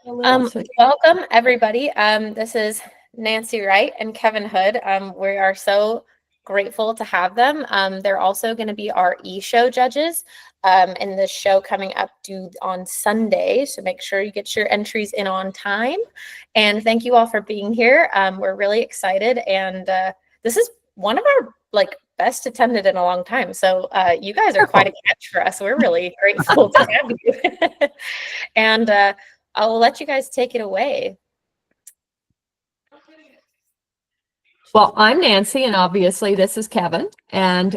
Welcome everybody. This is Nancie Wright and Kevin Hood. We are so grateful to have them. They're also going to be our e-show judges in the show coming up due on Sunday. So make sure you get your entries in on time. And thank you all for being here. We're really excited. And this is one of our best attended in a long time. So you guys are quite a catch for us. We're really grateful to have you. And I'll let you guys take it away. Well, I'm Nancie, and obviously this is Kevin, and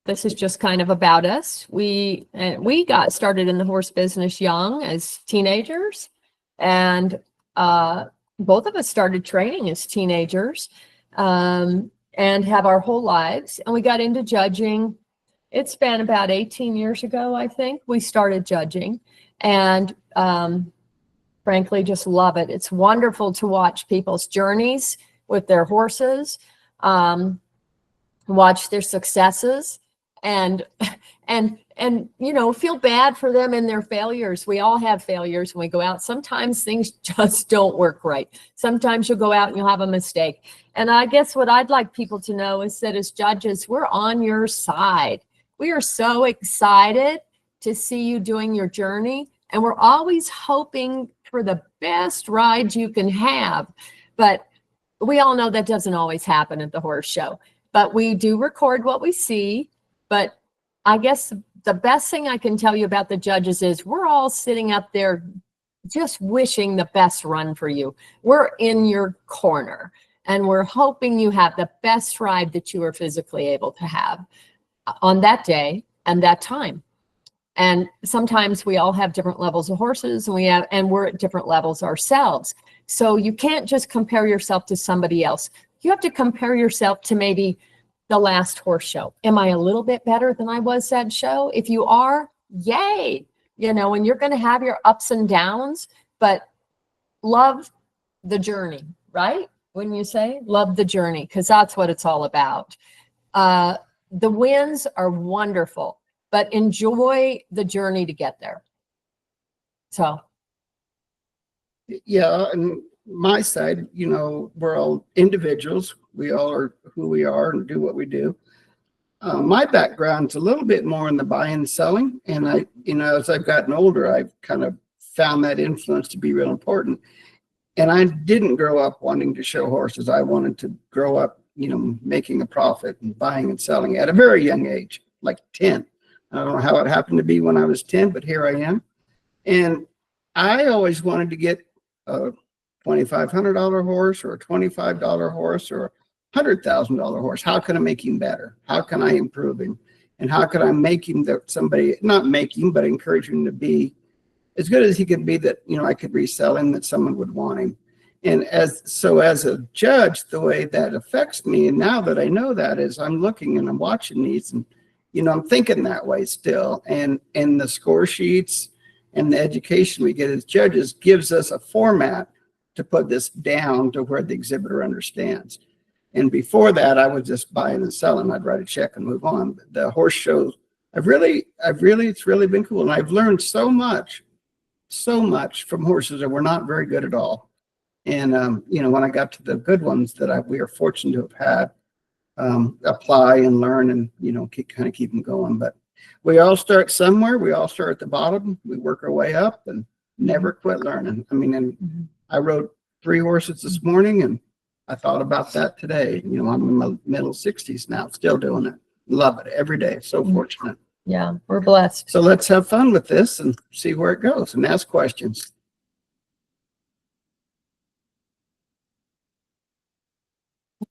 this is just kind of about us. We got started in the horse business young as teenagers, and both of us started training as teenagers, and have our whole lives. And we got into judging. It's been about 18 years ago, I think, we started judging, and frankly, just love it. It's wonderful to watch people's journeys with their horses, watch their successes, and feel bad for them and their failures. We all have failures when we go out. Sometimes things just don't work right. Sometimes you'll go out and you'll have a mistake. And I guess what I'd like people to know is that as judges, we're on your side. We are so excited to see you doing your journey. And we're always hoping for the best ride you can have. But we all know that doesn't always happen at the horse show. But we do record what we see. But I guess the best thing I can tell you about the judges is we're all sitting up there just wishing the best run for you. We're in your corner. And we're hoping you have the best ride that you are physically able to have on that day and that time. And sometimes we all have different levels of horses, and we're at different levels ourselves. So you can't just compare yourself to somebody else. You have to compare yourself to maybe the last horse show. Am I a little bit better than I was that show? If you are, yay, and you're going to have your ups and downs, but love the journey, right? Wouldn't you say? Love the journey, because that's what it's all about. The wins are wonderful, but enjoy the journey to get there. So. Yeah, and my side, we're all individuals. We all are who we are and do what we do. My background's a little bit more in the buying and selling. And as I've gotten older, I've kind of found that influence to be real important. And I didn't grow up wanting to show horses. I wanted to grow up, making a profit and buying and selling at a very young age, like 10. I don't know how it happened to be when I was 10, but here I am. And I always wanted to get a $2,500 horse or a $25 horse or a $100,000 horse. How can I make him better? How can I improve him? And how can I make him that somebody, not make him, but encourage him to be as good as he could be, that, I could resell him, that someone would want him. And as a judge, the way that affects me, and now that I know that, is I'm looking and I'm watching these, and I'm thinking that way still. And the score sheets and the education we get as judges gives us a format to put this down to where the exhibitor understands. And before that, I was just buying and selling. I'd write a check and move on. But the horse shows, it's really been cool. And I've learned so much from horses that were not very good at all. And, when I got to the good ones that we are fortunate to have had, apply and learn and, keep them going. But we all start somewhere. We all start at the bottom. We work our way up and never quit learning. I rode 3 horses this morning, and I thought about that today. I'm in my middle 60s now, still doing it. Love it every day. So fortunate. Yeah, we're blessed. So let's have fun with this and see where it goes and ask questions.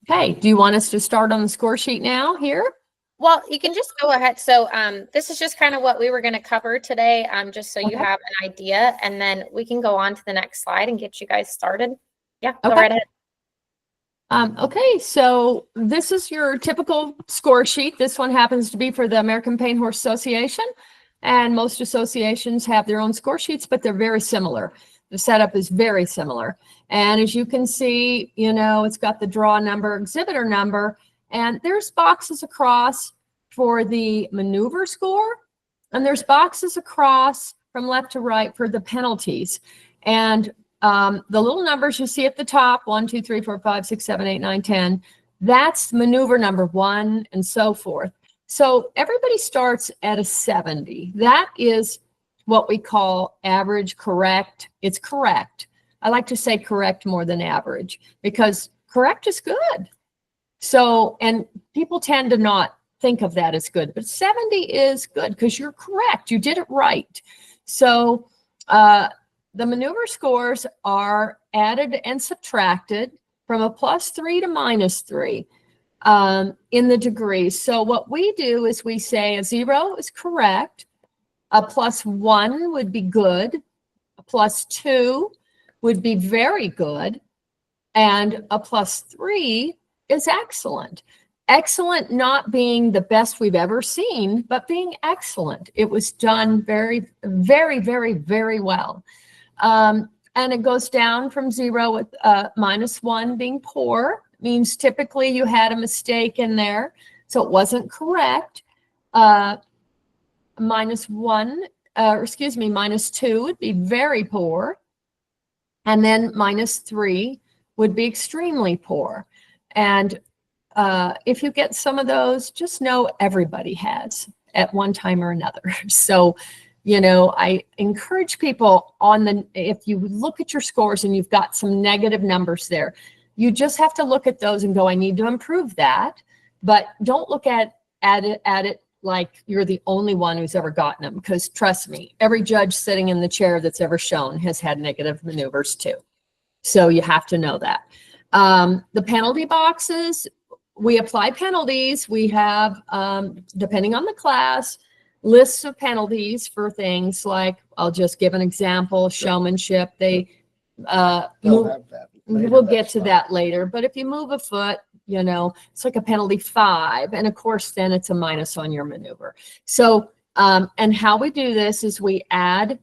Okay, do you want us to start on the score sheet now here? Well, you can just go ahead. So this is just kind of what we were going to cover today, just so you have an idea, and then we can go on to the next slide and get you guys started. Yeah, go right ahead. Okay, so this is your typical score sheet. This one happens to be for the American Paint Horse Association, and most associations have their own score sheets, but they're very similar. The setup is very similar. And as you can see, it's got the draw number, exhibitor number, and there's boxes across for the maneuver score, and there's boxes across from left to right for the penalties. And the little numbers you see at the top, 1, 2, 3, 4, 5, 6, 7, 8, 9, 10, that's maneuver number 1 and so forth. So everybody starts at a 70. That is what we call average correct. It's correct. I like to say correct more than average because correct is good. So, and people tend to not think of that as good, but 70 is good because you're correct. You did it right. So the maneuver scores are added and subtracted from a +3 to -3 in the degrees. So what we do is we say a 0 is correct, a +1 would be good, a +2 would be very good, and a +3 is excellent. Excellent not being the best we've ever seen, but being excellent. It was done very, very, very, very well. And it goes down from 0 with -1 being poor. Means typically you had a mistake in there, so it wasn't correct. -1, -2 would be very poor. And then -3 would be extremely poor. And if you get some of those, just know everybody has at one time or another. So, you know, I encourage people if you look at your scores and you've got some negative numbers there, you just have to look at those and go, I need to improve that. But don't look at it like you're the only one who's ever gotten them. Because trust me, every judge sitting in the chair that's ever shown has had negative maneuvers too. So you have to know that. The penalty boxes, we apply penalties. We have, depending on the class, lists of penalties for things like, I'll just give an example, showmanship. They They'll have that later, we'll get that's to fine. that later. But if you move a foot, you know, it's like a penalty 5. And of course, then it's a minus on your maneuver. So, and how we do this is we add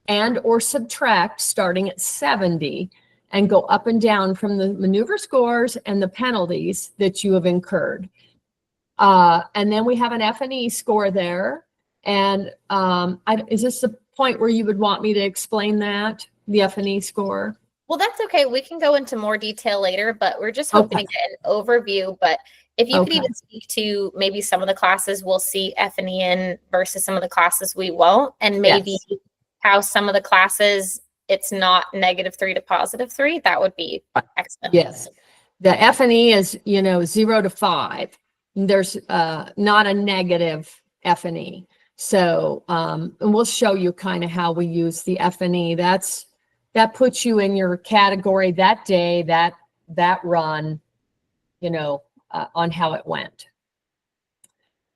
and or subtract starting at 70 and go up and down from the maneuver scores and the penalties that you have incurred. And then we have an F&E score there. And is this the point where you would want me to explain that, the F&E score? Well, that's okay. We can go into more detail later, but we're just hoping to get an overview. But if you could even speak to maybe some of the classes we'll see F&E in versus some of the classes we won't, and maybe how some of the classes it's not -3 to +3, that would be excellent. Yes. The F&E is, you know, 0 to 5. There's not a negative F&E. So, and we'll show you kind of how we use the F&E. That puts you in your category that day, that run, you know, on how it went.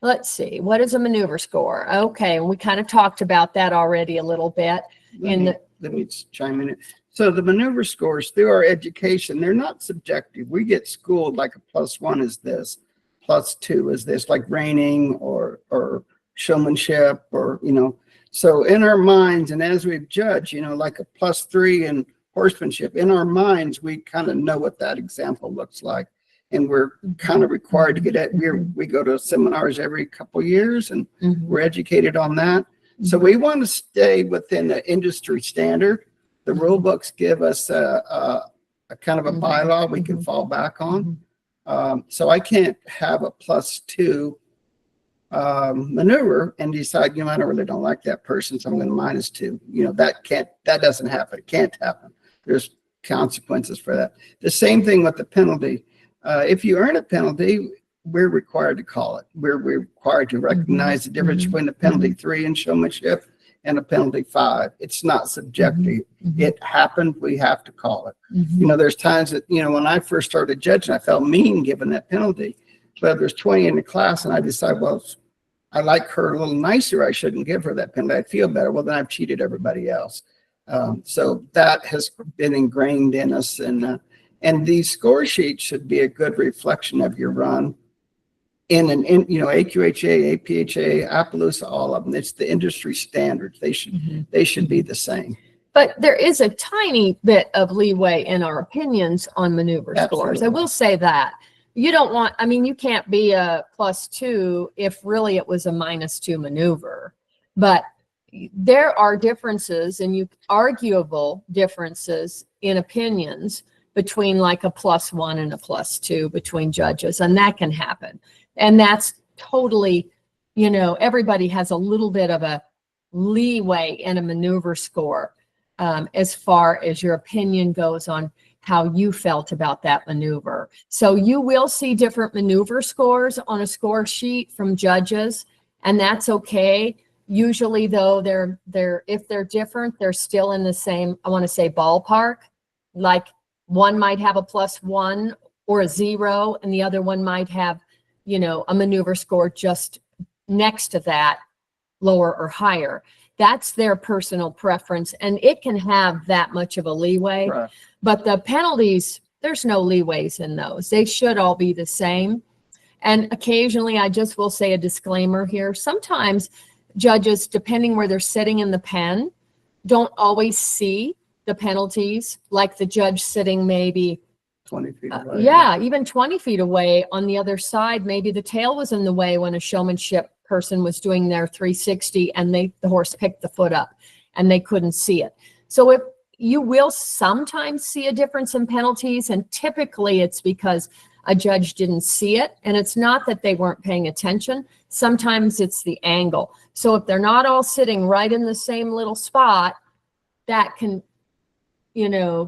Let's see, what is a maneuver score? Okay, and we kind of talked about that already a little bit. Let me chime in. So the maneuver scores through our education, they're not subjective. We get schooled like a +1 is this, +2 is this, like reining or showmanship, or, you know. So in our minds, and as we've judged, you know, like a +3 in horsemanship, in our minds, we kind of know what that example looks like. And we're kind of required to get it. We go to seminars every couple of years, and we're educated on that. So we want to stay within the industry standard. The rule books give us a kind of a bylaw we can fall back on. So I can't have a +2 maneuver and decide, you know, I really don't like that person, so I'm going to -2. You know, that doesn't happen. It can't happen. There's consequences for that. The same thing with the penalty. If you earn a penalty, we're required to call it. We're required to recognize the difference between a penalty 3 in showmanship and a penalty 5. It's not subjective. It happened. We have to call it. You know, there's times that, you know, when I first started judging, I felt mean given that penalty. But if there's 20 in the class and I decide, well, I like her a little nicer, I shouldn't give her that penalty, I'd feel better. Well, then I've cheated everybody else. So that has been ingrained in us. And these score sheets should be a good reflection of your run in you know, AQHA, APHA, Appaloosa, all of them. It's the industry standards. They should be the same. But there is a tiny bit of leeway in our opinions on maneuver scores. I will say that. You don't want, I mean, you can't be a +2 if really it was a -2 maneuver. But there are differences and arguable differences in opinions between like a +1 and a +2 between judges, and that can happen. And that's totally, everybody has a little bit of a leeway in a maneuver score as far as your opinion goes on how you felt about that maneuver. So you will see different maneuver scores on a score sheet from judges, and that's okay. Usually though, if they're different, they're still in the same, I want to say, ballpark. Like one might have a +1 or a 0, and the other one might have, a maneuver score just next to that, lower or higher. That's their personal preference, and it can have that much of a leeway. Right. But the penalties, there's no leeways in those. They should all be the same. And occasionally, I just will say a disclaimer here. Sometimes judges, depending where they're sitting in the pen, don't always see the penalties, like the judge sitting maybe 20 feet away. yeah, even 20 feet away on the other side. Maybe the tail was in the way when a showmanship person was doing their 360 and the horse picked the foot up and they couldn't see it. So if you will sometimes see a difference in penalties, and typically it's because a judge didn't see it, and it's not that they weren't paying attention. Sometimes it's the angle. So if they're not all sitting right in the same little spot, that can,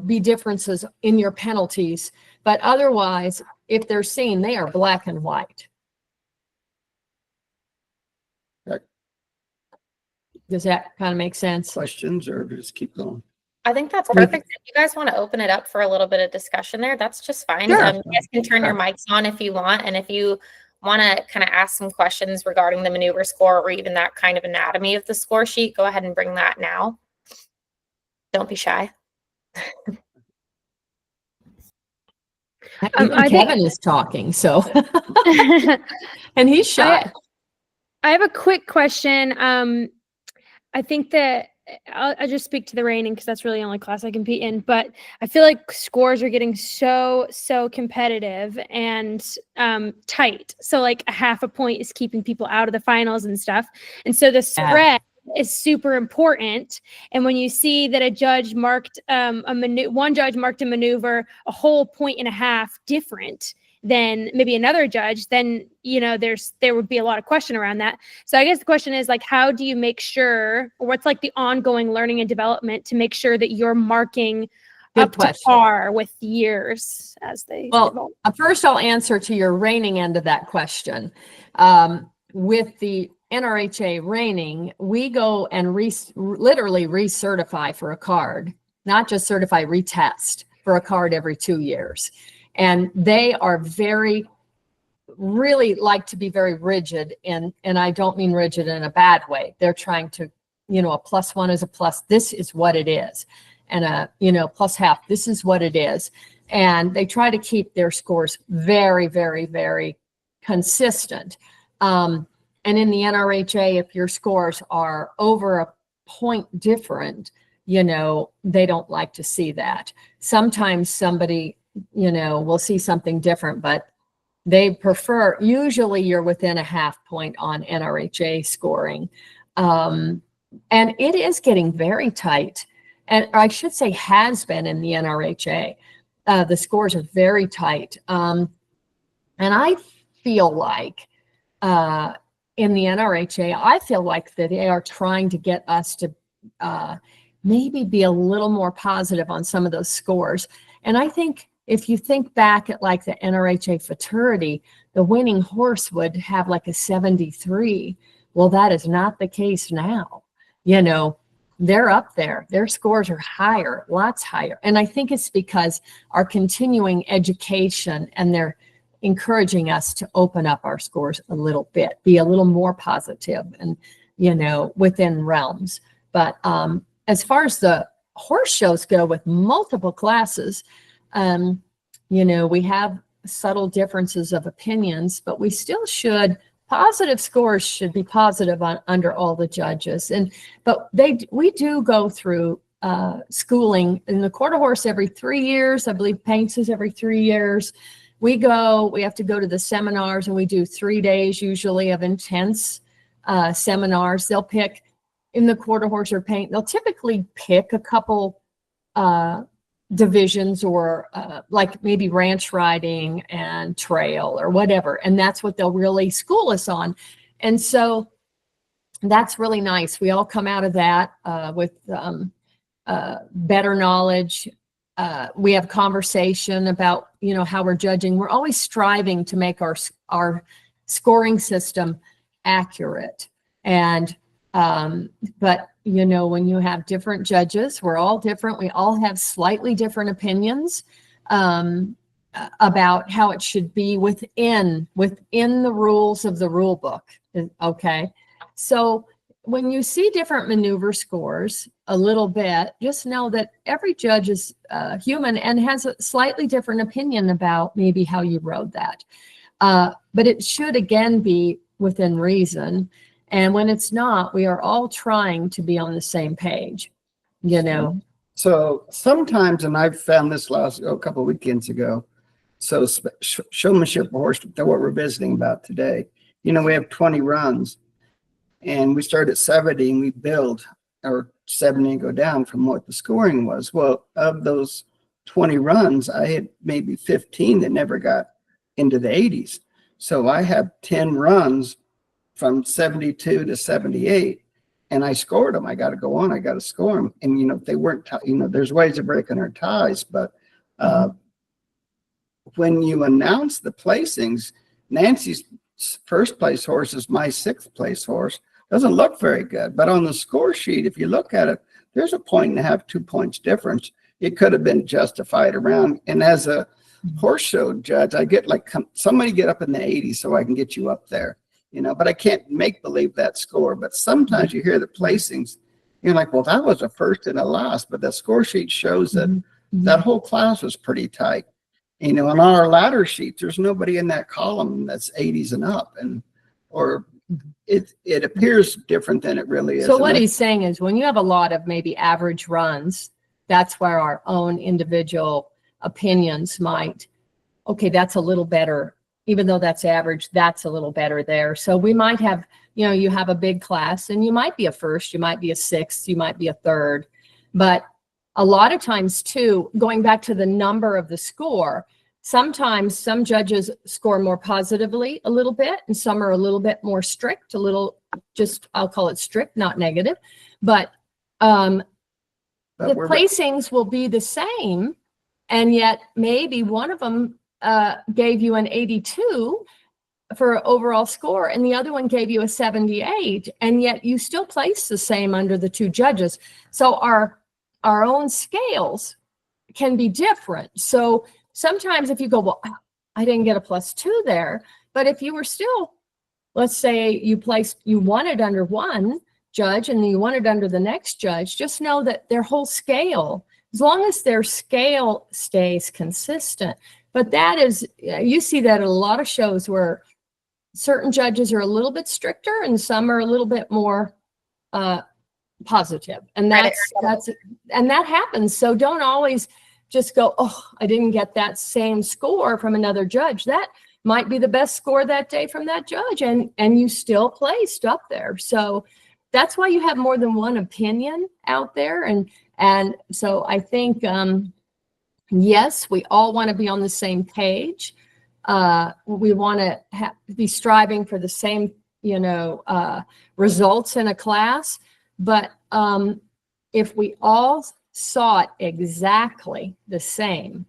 be differences in your penalties. But otherwise, if they're seen, they are black and white. Right. Does that kind of make sense? Questions, or just keep going? I think that's perfect. If you guys want to open it up for a little bit of discussion there, that's just fine. Sure. You guys can turn your mics on if you want. And if you want to kind of ask some questions regarding the maneuver score or even that kind of anatomy of the score sheet, go ahead and bring that now. Don't be shy. Even Kevin is talking, so and he's shy. I have a quick question. I think that I'll just speak to the reining because that's really the only class I compete in. But I feel like scores are getting so competitive and tight. So like a half a point is keeping people out of the finals and stuff. And so the spread is super important. And when you see that a judge marked one judge marked a maneuver a whole point and a half different than maybe another judge, then there would be a lot of question around that. So I guess the question is, like, how do you make sure, or what's like the ongoing learning and development to make sure that you're marking up to par with years as they develop? First I'll answer to your reining end of that question. With the NRHA reining, we go and literally recertify for a card, not just certify, retest for a card every 2 years. And they are really like to be very rigid. And I don't mean rigid in a bad way. They're trying to, a +1 is a plus. This is what it is. And a, +1/2, this is what it is. And they try to keep their scores very, very, very consistent. And in the NRHA, if your scores are over a point different, they don't like to see that. Sometimes somebody, we'll see something different, but they prefer, usually you're within a half point on NRHA scoring. And it is getting very tight. And I should say has been in the NRHA. The scores are very tight. And I feel like in the NRHA, I feel like that they are trying to get us to maybe be a little more positive on some of those scores. And I think if you think back at like the NRHA Futurity, the winning horse would have like a 73. Well, that is not the case now. They're up there. Their scores are higher, lots higher. And I think it's because our continuing education, and they're encouraging us to open up our scores a little bit, be a little more positive and, within realms. But as far as the horse shows go with multiple classes, we have subtle differences of opinions, but we still positive scores should be positive under all the judges. But we do go through schooling in the quarter horse every 3 years. I believe paints is every 3 years. We have to go to the seminars, and we do 3 days usually of intense seminars. They'll pick in the quarter horse or paint, they'll typically pick a couple divisions or like maybe ranch riding and trail or whatever. And that's what they'll really school us on. And so that's really nice. We all come out of that with better knowledge. We have conversation about, you know, how we're judging. We're always striving to make our scoring system accurate. And but you know, when you have different judges, we're all different. We all have slightly different opinions about how it should be within the rules of the rule book. Okay, so when you see different maneuver scores a little bit, just know that every judge is human and has a slightly different opinion about maybe how you rode that. But it should again be within reason. And when it's not, we are all trying to be on the same page, you know. So sometimes, and I've found this a couple of weekends ago, so showmanship horse, that what we're visiting about today, you know, we have 20 runs and we start at 70 and we build, or 70 and go down from what the scoring was. Well, of those 20 runs, I had maybe 15 that never got into the 80s. So I have 10 runs from 72 to 78, and I scored them. I got to go on. I got to score them. And, you know, if they weren't, you know, there's ways of breaking our ties, but when you announce the placings, Nancie's first place horse is my sixth place horse. Doesn't look very good, but on the score sheet, if you look at it, there's a 1.5, 2 points difference. It could have been justified around. And as a horse show judge, I get like, somebody get up in the 80s so I can get you up there, you know, but I can't make believe that score. But sometimes you hear the placings, you're like, well, that was a first and a last, but the score sheet shows that that whole class was pretty tight. You know, and on our ladder sheets, there's nobody in that column that's 80s and up, and or it appears different than it really is. So what he's saying is when you have a lot of maybe average runs, that's where our own individual opinions might, okay, that's a little better, even though that's average, that's a little better there. So we might have, you know, you have a big class and you might be a first, you might be a sixth, you might be a third, but a lot of times too, going back to the number of the score, sometimes some judges score more positively a little bit and some are a little bit more strict, a little, just, I'll call it strict, not negative, but the placings will be the same. And yet maybe one of them gave you an 82 for overall score and the other one gave you a 78, and yet you still place the same under the two judges. So our own scales can be different. So sometimes if you go, well, I didn't get a +2 there, but if you were still, let's say you won it under one judge and you won it under the next judge, just know that their whole scale, as long as their scale stays consistent. But that is, you see that at a lot of shows where certain judges are a little bit stricter and some are a little bit more positive. And that happens. So don't always just go, oh, I didn't get that same score from another judge. That might be the best score that day from that judge, and you still placed up there. So that's why you have more than one opinion out there. And so I think, yes, we all want to be on the same page. We want to be striving for the same, you know, results in a class. But if we all saw it exactly the same,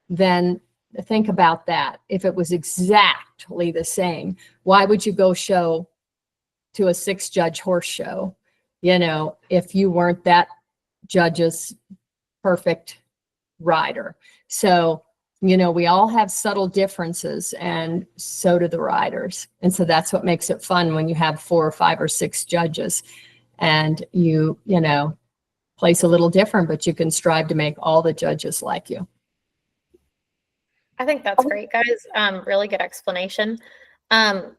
then think about that. If it was exactly the same, why would you go show to a 6-judge horse show, you know, if you weren't that judge's perfect rider? So, you know, we all have subtle differences, and so do the riders. And so that's what makes it fun when you have 4 or 5 or 6 judges and you know, place a little different, but you can strive to make all the judges like you. I think that's great, guys. Really good explanation.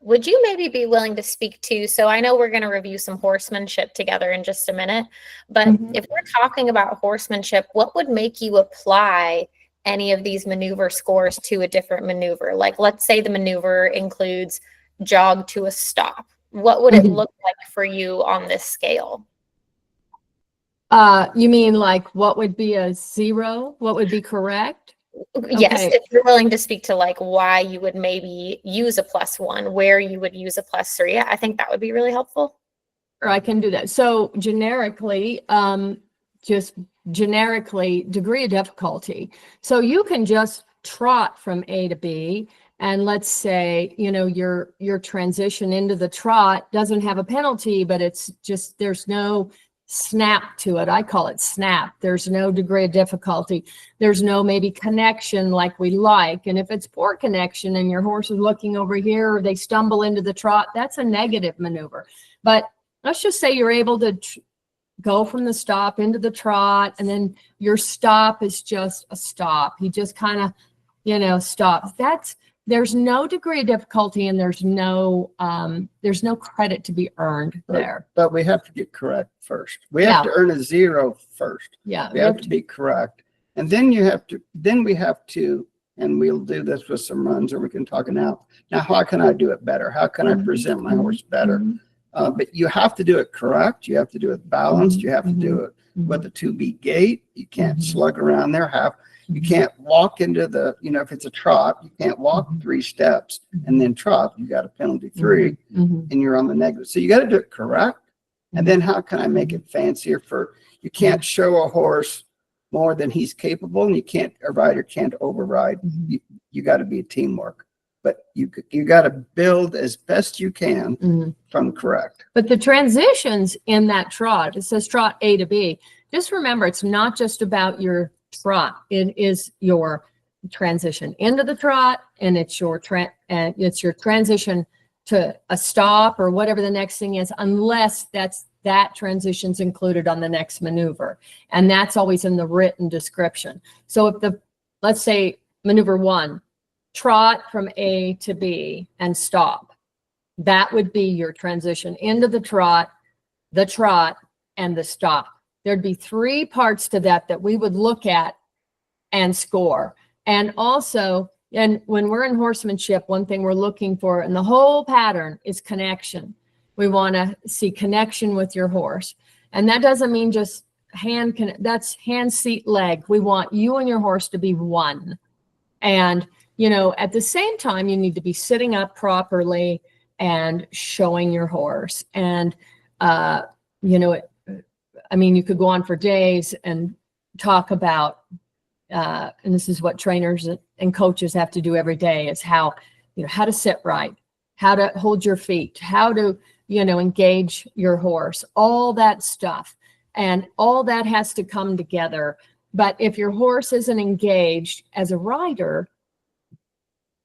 Would you maybe be willing to speak to, so I know we're going to review some horsemanship together in just a minute, but if we're talking about horsemanship, what would make you apply any of these maneuver scores to a different maneuver? Like, let's say the maneuver includes jog to a stop. What would it look like for you on this scale? You mean like what would be a 0? What would be correct? Yes, Okay. if you're willing to speak to like why you would maybe use a +1, where you would use a +3, I think that would be really helpful. Or I can do that. So generically, just generically, degree of difficulty. So you can just trot from A to B, and let's say, you know, your transition into the trot doesn't have a penalty, but it's just, there's no snap to it. I call it snap. There's no degree of difficulty. There's no maybe connection like we like. And if it's poor connection and your horse is looking over here or they stumble into the trot, that's a negative maneuver. But let's just say you're able to go from the stop into the trot, and then your stop is just a stop. He just kind of, you know, stops. There's no degree of difficulty, and there's no credit to be earned there. But we have to get correct first. We have to earn a 0 first. Yeah, We have to be correct. And then we have to, and we'll do this with some runs, or we can talk now. Now, how can I do it better? How can I present my horse better? But you have to do it correct. You have to do it balanced. You have to do it with a 2-beat gait. You can't slug around there. You can't walk into the, you know, if it's a trot, you can't walk 3 steps and then trot. You got a penalty 3 and you're on the negative. So you got to do it correct. And then how can I make it fancier you can't show a horse more than he's capable, and a rider can't override. You got to be a teamwork. But you got to build as best you can from correct. But the transitions in that trot, it says trot A to B. Just remember, it's not just about your trot. It is your transition into the trot, and it's your transition to a stop or whatever the next thing is, unless that transition's included on the next maneuver. And that's always in the written description. So if let's say maneuver 1, trot from A to B and stop. That would be your transition into the trot, and the stop. There'd be 3 parts to that we would look at and score. And also, and when we're in horsemanship, one thing we're looking for in the whole pattern is connection. We want to see connection with your horse. And that doesn't mean just that's hand, seat, leg. We want you and your horse to be one. And you know, at the same time, you need to be sitting up properly and showing your horse. And, you know, I mean, you could go on for days and talk about, and this is what trainers and coaches have to do every day, is how to sit right, how to hold your feet, how to, you know, engage your horse, all that stuff. And all that has to come together. But if your horse isn't engaged as a rider,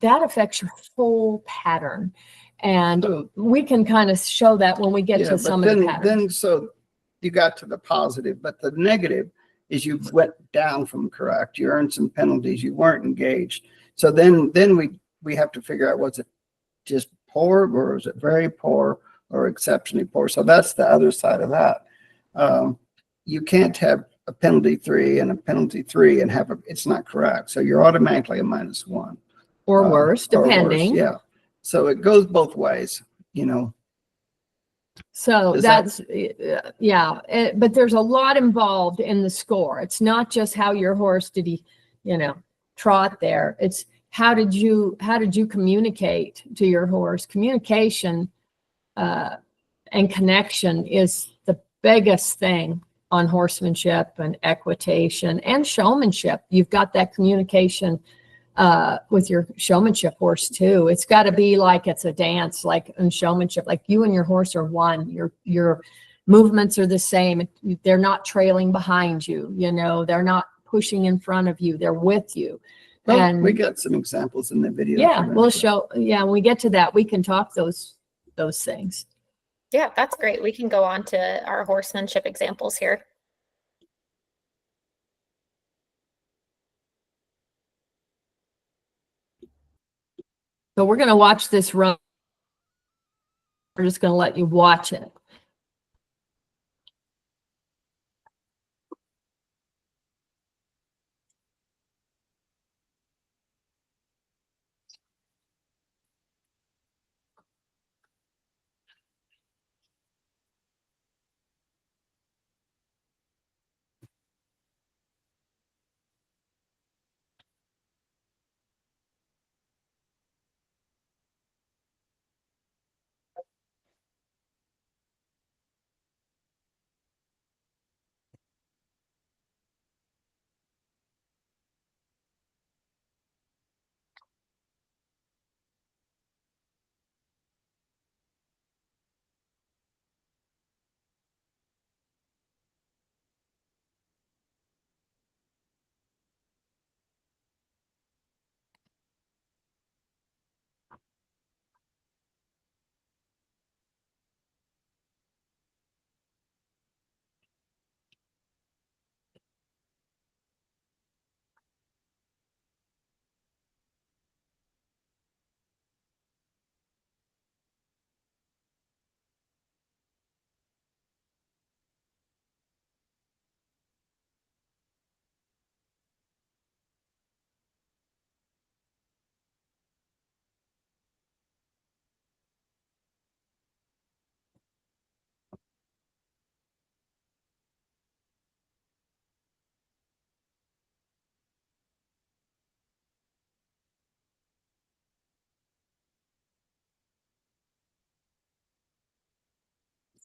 that affects your whole pattern. And we can kind of show that when we get to some of the patterns. Then, so you got to the positive, but the negative is you went down from correct. You earned some penalties. You weren't engaged. So then we have to figure out, was it just poor, or was it very poor, or exceptionally poor? So that's the other side of that. You can't have a penalty 3 and a penalty 3 and it's not correct. So you're automatically a -1. Or worse, depending. Yeah. So it goes both ways, you know. So but there's a lot involved in the score. It's not just how your horse did he, you know, trot there. It's how did you communicate to your horse? Communication and connection is the biggest thing on horsemanship and equitation and showmanship. You've got that communication with your showmanship horse too. It's got to be like it's a dance, like in showmanship, like you and your horse are one. Your movements are the same. They're not trailing behind you. You know, they're not pushing in front of you. They're with you. Well, and we got some examples in the video. Yeah, we'll show. Yeah, when we get to that, we can talk those things. Yeah, that's great. We can go on to our horsemanship examples here. So we're going to watch this run. We're just going to let you watch it.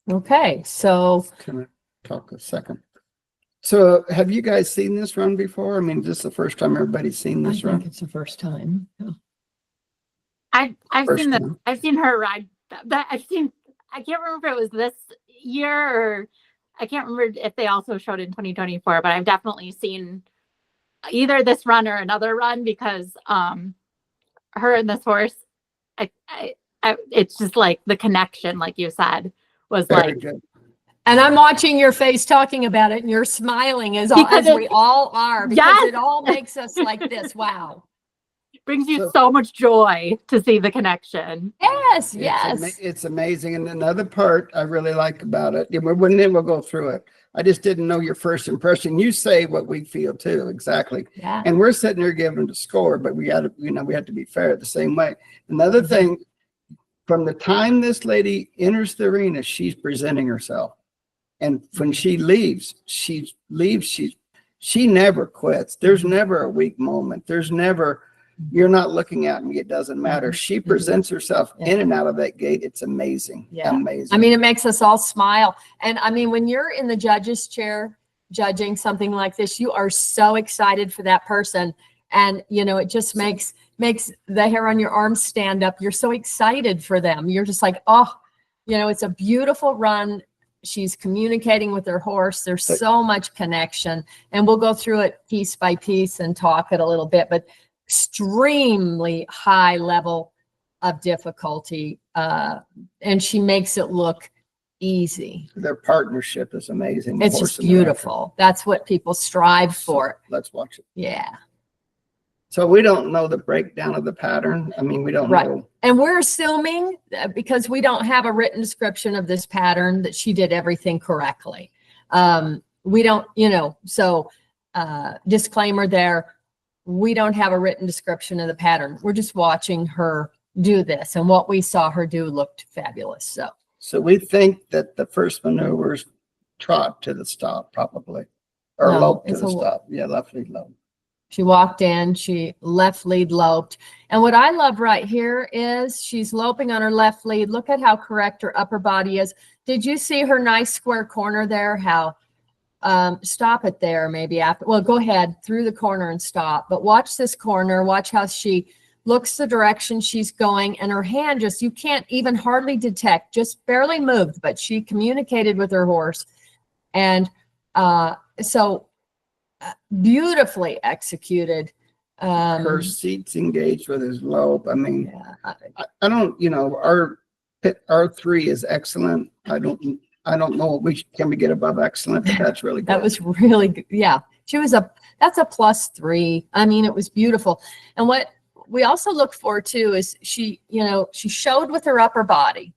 Okay, so Can I talk a second? So have you guys seen this run before? I mean, this is the first time everybody's seen I this think run? it's the first time. Yeah. I've First seen the time. I've seen her ride. That I can't remember if it was this year or I can't remember if they also showed in 2024. But I've definitely seen either this run or another run because her and this horse, it's just like the connection, like you said, was Very like good. And I'm watching your face talking about it, and you're smiling as Because we all are, because Yes! it all makes us like this. Wow. brings you So- so much joy to see the connection. Yes, It's yes. it's amazing. And another part I really like about it, and we'll go through it. I just didn't know your first impression. You say what we feel too, exactly. Yeah. And we're sitting here giving the score, but we got to, we have to be fair the same way. Another thing, from the time this lady enters the arena, she's presenting herself. And when she leaves, she never quits. There's never a weak moment. There's never, you're not looking at me. It doesn't matter. She presents herself in and out of that gate. It's amazing. Yeah. Amazing. I mean, it makes us all smile. And I mean, when you're in the judge's chair judging something like this, you are so excited for that person. And, it just makes the hair on your arms stand up. You're so excited for them. You're just like, oh, it's a beautiful run. She's communicating with her horse. There's so much connection. And we'll go through it piece by piece and talk it a little bit, but extremely high level of difficulty. And she makes it look easy. Their partnership is amazing. the It's horse just and the rider. beautiful. That's what people strive for. Let's watch it. Yeah. So we don't know the breakdown of the pattern. I mean, we don't Right. know. And we're assuming because we don't have a written description of this pattern that she did everything correctly. We don't, so disclaimer there, we don't have a written description of the pattern. We're just watching her do this, and what we saw her do looked fabulous. So we think that the first maneuver is trot to the stop, probably, or No, lope to it's the a- stop. Yeah, left lead lope. She walked in, she left lead loped. And what I love right here is she's loping on her left lead. Look at how correct her upper body is. Did you see her nice square corner there? How, stop it there maybe after, well, go ahead through the corner and stop, but watch this corner, watch how she looks the direction she's going, and her hand just, you can't even hardly detect, just barely moved, but she communicated with her horse. And so beautifully executed. Her seat's engaged with his lope. I mean, Yeah, I don't, our 3 is excellent. I don't know. Can we get above excellent? But that's really good. that was really good. Yeah, that's a +3. I mean, it was beautiful. And what we also look for too is she showed with her upper body.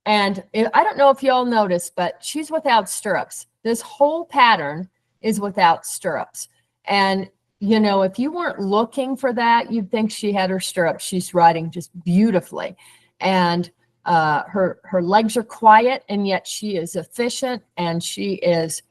And I don't know if y'all noticed, but she's without stirrups. This whole pattern is without stirrups. And, if you weren't looking for that, you'd think she had her stirrups. She's riding just beautifully. And her legs are quiet, and yet she is efficient, and she is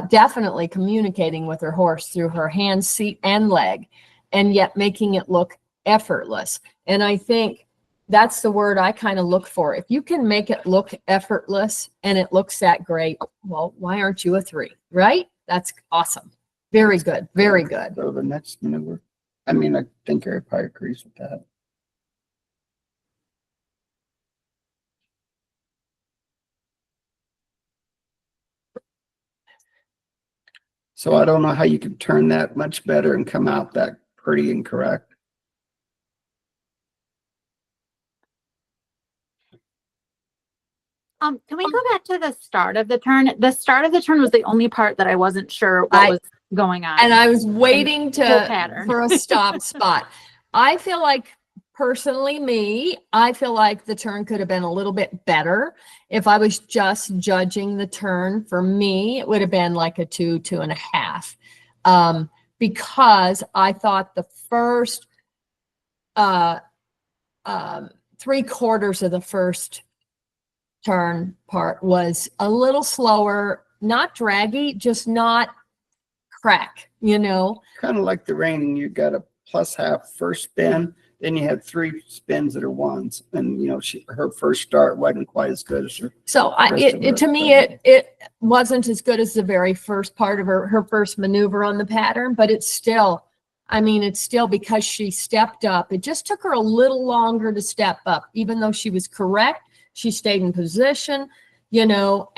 definitely communicating with her horse through her hand, seat, and leg, and yet making it look effortless. And I think that's the word I kind of look for. If you can make it look effortless and it looks that great, well, why aren't you a 3, right? That's awesome. Very good. Very good. So the next maneuver. I mean, I think Eric probably agrees with that. So I don't know how you can turn that much better and come out that pretty and correct. Can we go back to the start of the turn? The start of the turn was the only part that I wasn't sure what was going on. And I was waiting Whole pattern. for a stop spot. I feel like personally, I feel like the turn could have been a little bit better. If I was just judging the turn, for me, it would have been like a 2, 2.5. Because I thought the first 3/4 of the first turn part was a little slower, not draggy, just not crack, Kind of like the reining. You got a +1/2 first spin. Then you have 3 spins that are ones, and you know her first start wasn't quite as good as her. So to me, it wasn't as good as the very first part of her first maneuver on the pattern, but it's still, I mean, it's still because she stepped up. It just took her a little longer to step up, even though she was correct. She stayed in position, you know,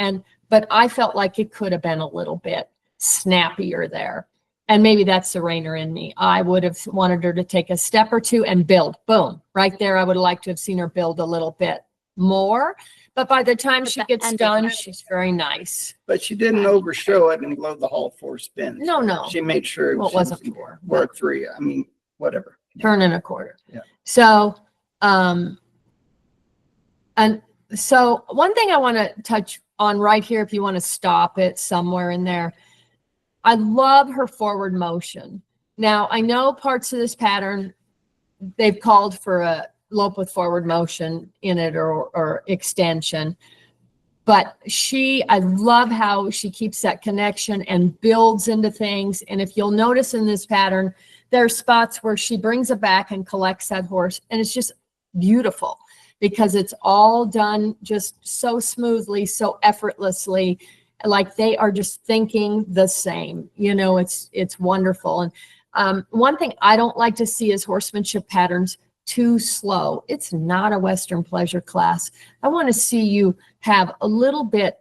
but I felt like it could have been a little bit snappier there. And maybe that's the Rainer in me. I would have wanted her to take a step or two and build. Boom. Right there, I would have liked to have seen her build a little bit more. But by the time she gets done, she's very nice. But she didn't overshow it and blow the whole 4 spins. No. She made sure Well, it wasn't 4. Or 3. I mean, whatever. Turn and a quarter. Yeah. So, and so one thing I want to touch on right here, if you want to stop it somewhere in there, I love her forward motion. Now, I know parts of this pattern, they've called for a lope with forward motion in it or extension. But I love how she keeps that connection and builds into things. And if you'll notice in this pattern, there are spots where she brings it back and collects that horse. And it's just beautiful because it's all done just so smoothly, so effortlessly. Like they are just thinking the same, you know, it's wonderful. And one thing I don't like to see is horsemanship patterns too slow. It's not a Western pleasure class. I want to see you have a little bit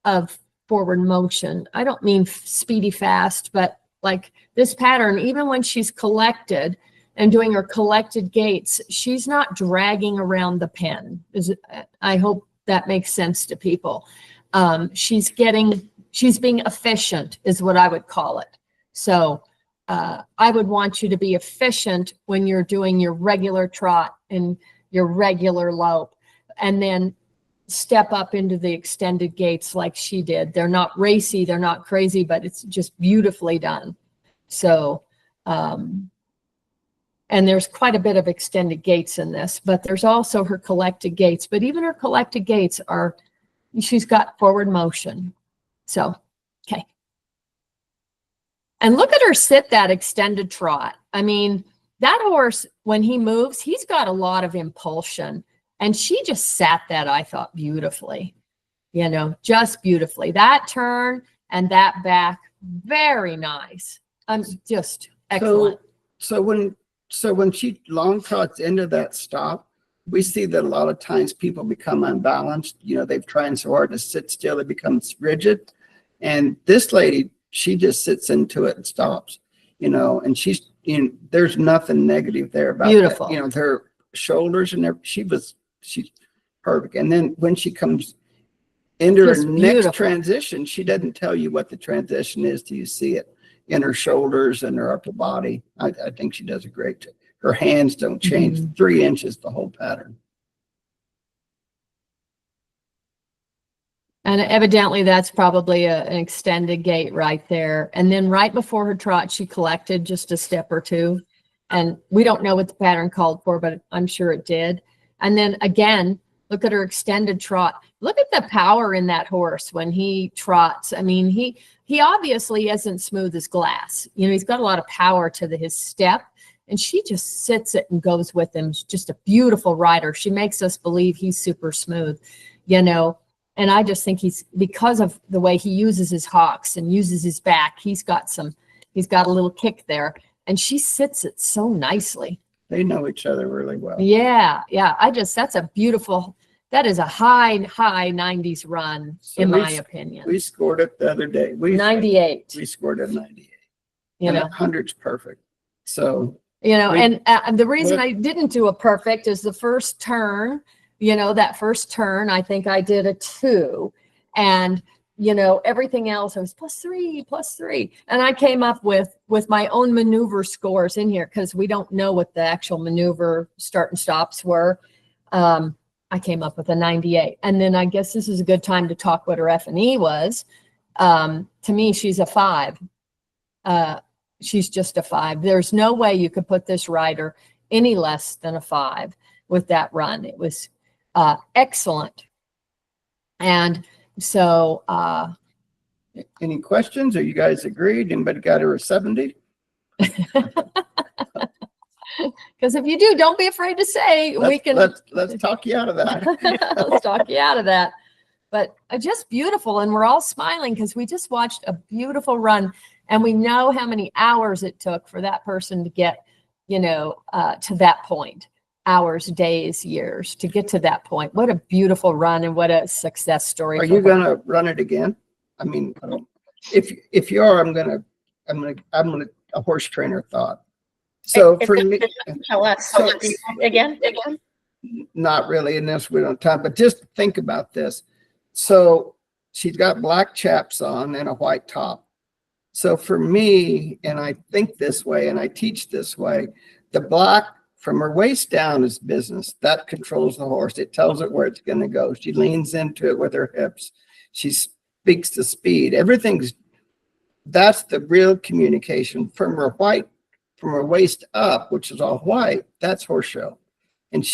of forward motion. I don't mean speedy fast, but like this pattern, even when she's collected and doing her collected gaits, she's not dragging around the pen. I hope that makes sense to people. She's being efficient is what I would call it. So I would want you to be efficient when you're doing your regular trot and your regular lope, and then step up into the extended gaits like she did. They're not racy, they're not crazy, but it's just beautifully done. So, and there's quite a bit of extended gaits in this, but there's also her collected gaits. But even her collected gaits she's got forward motion. So, okay. And look at her sit that extended trot. I mean, that horse, when he moves, he's got a lot of impulsion. And she just sat that, I thought, beautifully. You know, just beautifully. That turn and that back, very nice. Just excellent. So when she long trots into that stop, we see that a lot of times people become unbalanced. You know, they've tried so hard to sit still, it becomes rigid. And this lady, she just sits into it and stops, you know, and she's, you know, there's nothing negative there about beautiful. That. You know, her shoulders and everything, she's perfect. And then when she comes into her next transition, she doesn't tell you what the transition is till you see it in her shoulders and her upper body. I think she does a great job. Her hands don't change 3 inches the whole pattern. And evidently that's probably an extended gait right there. And then right before her trot, she collected just a step or two. And we don't know what the pattern called for, but I'm sure it did. And then again, look at her extended trot. Look at the power in that horse when he trots. I mean, he obviously isn't smooth as glass. You know, he's got a lot of power to his step. And she just sits it and goes with him. She's just a beautiful rider. She makes us believe he's super smooth, you know. And I just think because of the way he uses his hocks and uses his back, he's got a little kick there. And she sits it so nicely. They know each other really well. Yeah. That is a high 90s run, so in my opinion. We scored it the other day. 98. We scored a 98. You know, 100's perfect. So, you know, and the reason I didn't do a perfect is the first turn, you know, that first turn, I think I did a 2, and, you know, everything else I was +3. And I came up with my own maneuver scores in here because we don't know what the actual maneuver start and stops were. I came up with a 98. And then I guess this is a good time to talk what her F&E was. To me, she's a 5. She's just a 5. There's no way you could put this rider any less than a 5 with that run. It was excellent. And so any questions? Are you guys agreed? Anybody got her a 70? Because if you do, don't be afraid to say. Let's talk you out of that. Let's talk you out of that. But just beautiful. And we're all smiling because we just watched a beautiful run. And we know how many hours it took for that person to get, to that point. Hours, days, years to get to that point. What a beautiful run and what a success story. Are you going to run it again? I mean, if you are, I'm gonna a horse trainer thought. So for me, tell us again. Not really in this, we don't have time, but just think about this. So she's got black chaps on and a white top. So for me, and I think this way and I teach this way, the black from her waist down is business. That controls the horse. It tells it where it's going to go. She leans into it with her hips. She speaks the speed. That's the real communication. From her waist up, which is all white, that's horse show. And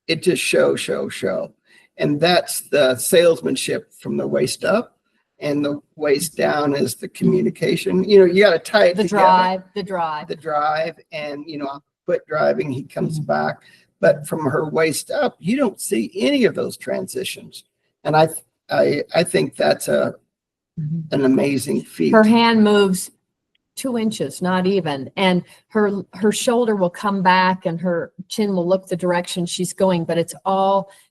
it just show. And that's the salesmanship from the waist up, and the waist down is the communication. You got to tie it together. The drive. And, quit driving, he comes back. But from her waist up, you don't see any of those transitions. And I think that's an amazing feat. Her hand moves 2 inches, not even. And her shoulder will come back and her chin will look the direction she's going, but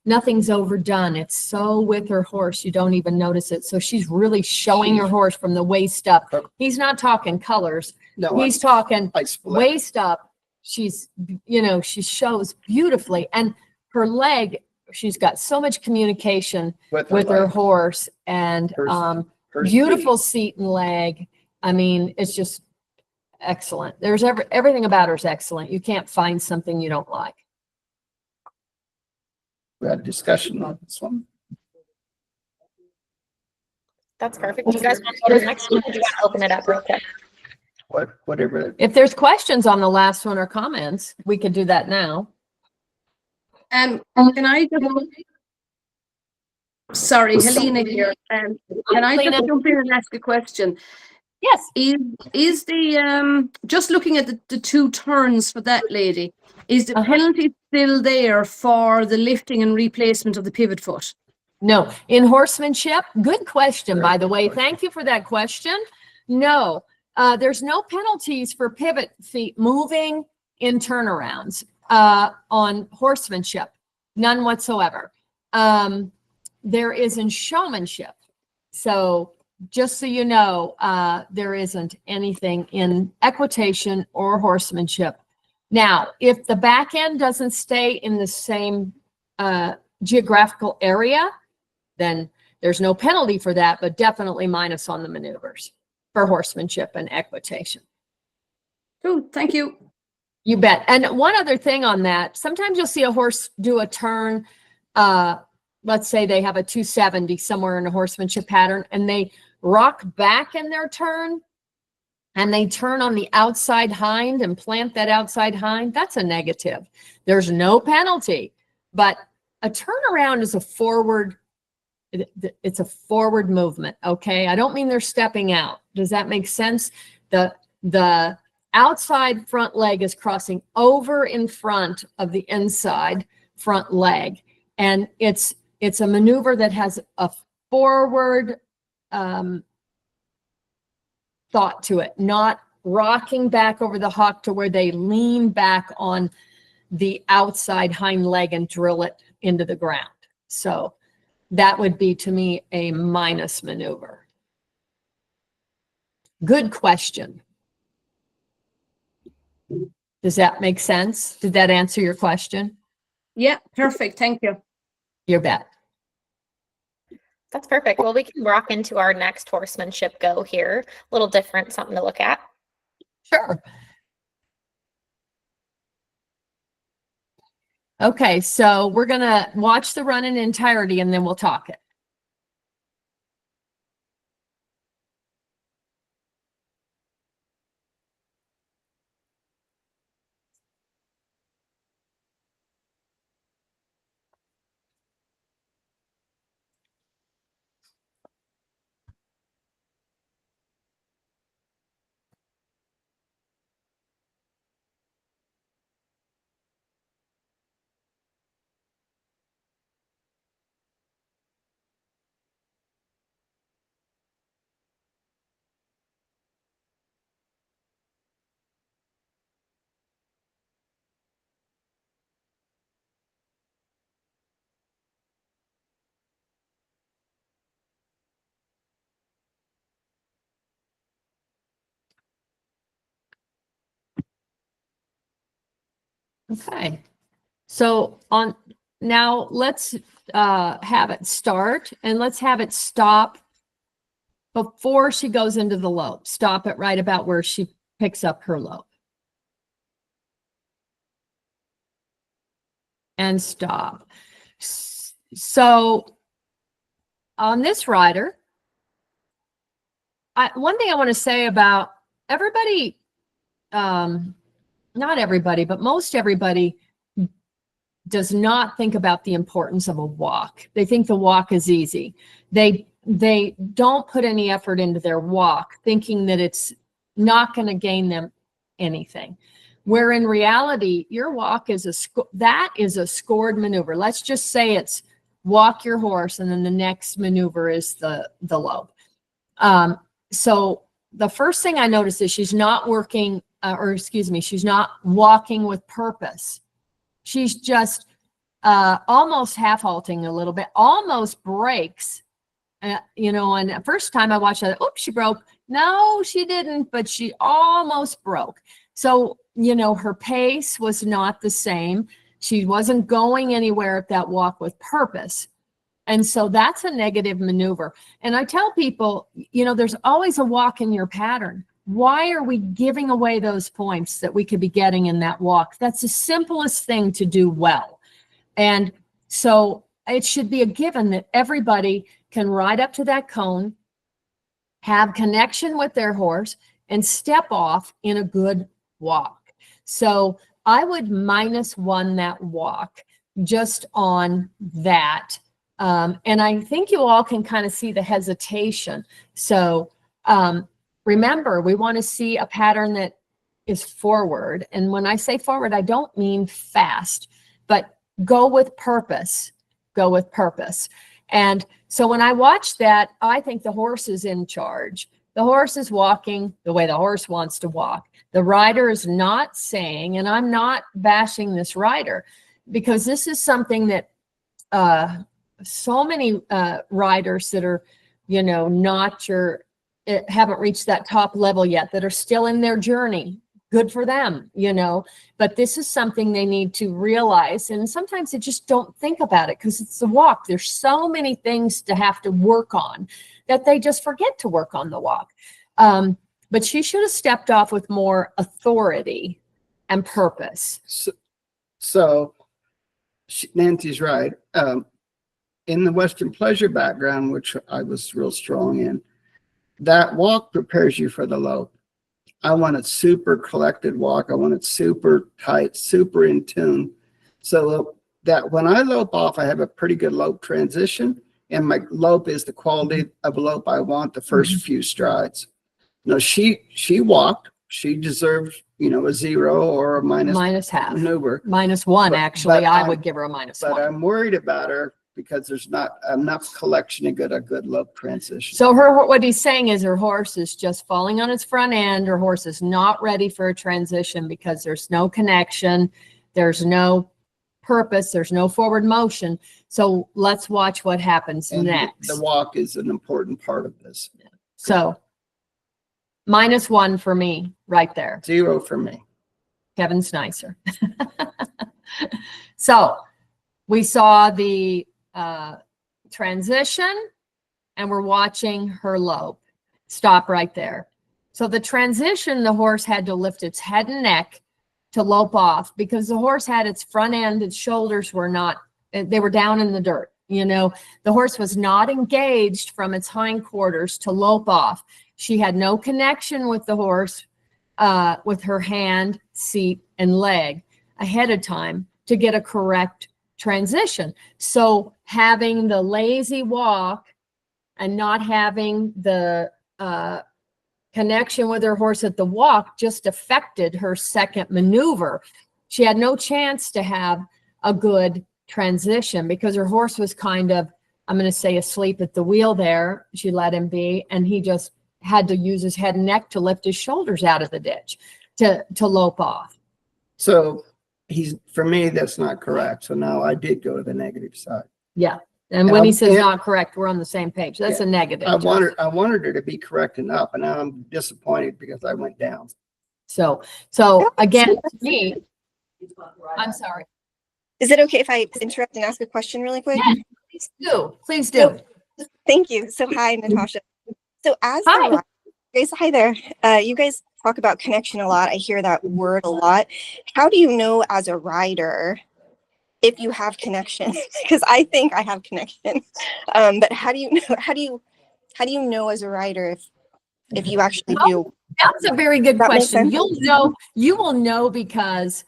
nothing's overdone. It's so with her horse, you don't even notice it. So she's really showing her horse from the waist up. He's not talking colors. No, he's talking I split. Waist up. She shows beautifully. And her leg, she's got so much communication with her horse, and her beautiful seat and leg. I mean, it's just excellent. There's everything about her is excellent. You can't find something you don't like. We had a discussion on this one. That's perfect. Do you guys want to go to the next one? Or do you want to open it up real quick? Whatever. If there's questions on the last one or comments, we could do that now. Can I just, sorry, Helena here. Can I just jump in and ask a question? Yes. Is the just looking at the 2 turns for that lady, is the penalty still there for the lifting and replacement of the pivot foot? No. In horsemanship, good question, by the way. Thank you for that question. No, there's no penalties for pivot feet moving in turnarounds on horsemanship. None whatsoever. There is in showmanship. So just so you know, there isn't anything in equitation or horsemanship. Now, if the back end doesn't stay in the same geographical area, then there's no penalty for that, but definitely minus on the maneuvers for horsemanship and equitation. Cool, thank you. You bet. And one other thing on that, sometimes you'll see a horse do a turn. Let's say they have a 270 somewhere in a horsemanship pattern, and they rock back in their turn, and they turn on the outside hind and plant that outside hind. That's a negative. There's no penalty, but a turnaround is a forward. It's a forward movement. Okay. I don't mean they're stepping out. Does that make sense? The outside front leg is crossing over in front of the inside front leg. And it's a maneuver that has a forward thought to it, not rocking back over the hock to where they lean back on the outside hind leg and drill it into the ground. So that would be, to me, a minus maneuver. Good question. Does that make sense? Did that answer your question? Yeah, perfect. Thank you. You bet. That's perfect. Well, we can rock into our next horsemanship go here. A little different, something to look at. Sure. Okay, so we're going to watch the run in entirety and then we'll talk it. Okay. So now let's have it start, and let's have it stop before she goes into the lope. Stop it right about where she picks up her lope. And stop. So on this rider, one thing I want to say about everybody, not everybody, but most everybody does not think about the importance of a walk. They think the walk is easy. They don't put any effort into their walk, thinking that it's not going to gain them anything. Where in reality, your walk is that is a scored maneuver. Let's just say it's walk your horse, and then the next maneuver is the lope. So the first thing I noticed is she's not working, she's not walking with purpose. She's just almost half halting a little bit, almost breaks. And the first time I watched that, oops, she broke. No, she didn't, but she almost broke. So, her pace was not the same. She wasn't going anywhere at that walk with purpose. And so that's a negative maneuver. And I tell people, there's always a walk in your pattern. Why are we giving away those points that we could be getting in that walk? That's the simplest thing to do well. And so it should be a given that everybody can ride up to that cone, have connection with their horse, and step off in a good walk. So I would -1 that walk just on that. And I think you all can kind of see the hesitation. So remember, we want to see a pattern that is forward. And when I say forward, I don't mean fast, but go with purpose. Go with purpose. And so when I watch that, I think the horse is in charge. The horse is walking the way the horse wants to walk. The rider is not saying, and I'm not bashing this rider, because this is something that so many riders that are, haven't reached that top level yet, that are still in their journey. Good for them, but this is something they need to realize. And sometimes they just don't think about it because it's a walk. There's so many things to have to work on that they just forget to work on the walk. But she should have stepped off with more authority and purpose. So Nancie's right. In the Western pleasure background, which I was real strong in, that walk prepares you for the lope. I want it super collected walk. I want it super tight, super in tune. So that when I lope off, I have a pretty good lope transition, and my lope is the quality of lope I want the first few strides. No, she walked. She deserves, a 0 or a minus half maneuver. -1, actually. I would give her a -1. But I'm worried about her because there's not enough collection to get a good lope transition. So what he's saying is her horse is just falling on its front end. Her horse is not ready for a transition because there's no connection. There's no purpose. There's no forward motion. So let's watch what happens next. The walk is an important part of this. So -1 for me right there. 0 for me. Kevin's nicer. So we saw the transition, and we're watching her lope. Stop right there. So the transition, the horse had to lift its head and neck to lope off because the horse had its front end, its shoulders were not, they were down in the dirt. The horse was not engaged from its hindquarters to lope off. She had no connection with the horse, with her hand, seat, and leg ahead of time to get a correct transition. So having the lazy walk and not having the connection with her horse at the walk just affected her second maneuver. She had no chance to have a good transition because her horse was kind of, I'm going to say, asleep at the wheel there. She let him be, and he just had to use his head and neck to lift his shoulders out of the ditch to lope off. So for me, that's not correct. So now I did go to the negative side. Yeah. And when he says not correct, we're on the same page. That's a negative. I wanted her to be correct and up, and now I'm disappointed because I went down. So again, to me, I'm sorry. Is it okay if I interrupt and ask a question really quick? Yes, please do. Please do. Thank you. So hi, Natasha. So as Hi. the guys, hi there. You guys talk about connection a lot. I hear that word a lot. How do you know as a rider if you have connection? Because I think I have connection. But how do you know? How do you know as a rider if you actually do? That's a very good That makes question. sense? You will know because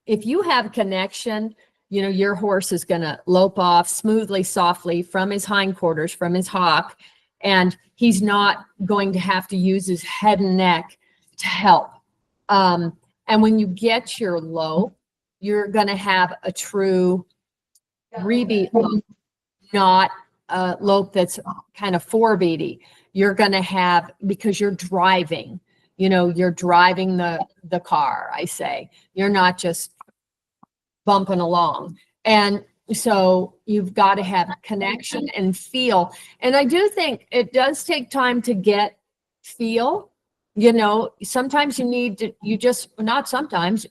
if you have connection, you know, your horse is going to lope off smoothly, softly from his hindquarters, from his hock, and he's not going to have to use his head and neck to help. And when you get your lope, you're going to have a true rebeat lope, not a lope that's kind of four-beady. You're going to have, because you're driving, you know, you're driving the car, I say. You're not just bumping along. And so you've got to have connection and feel. And I do think it does take time to get feel. You know, sometimes you need to, not sometimes,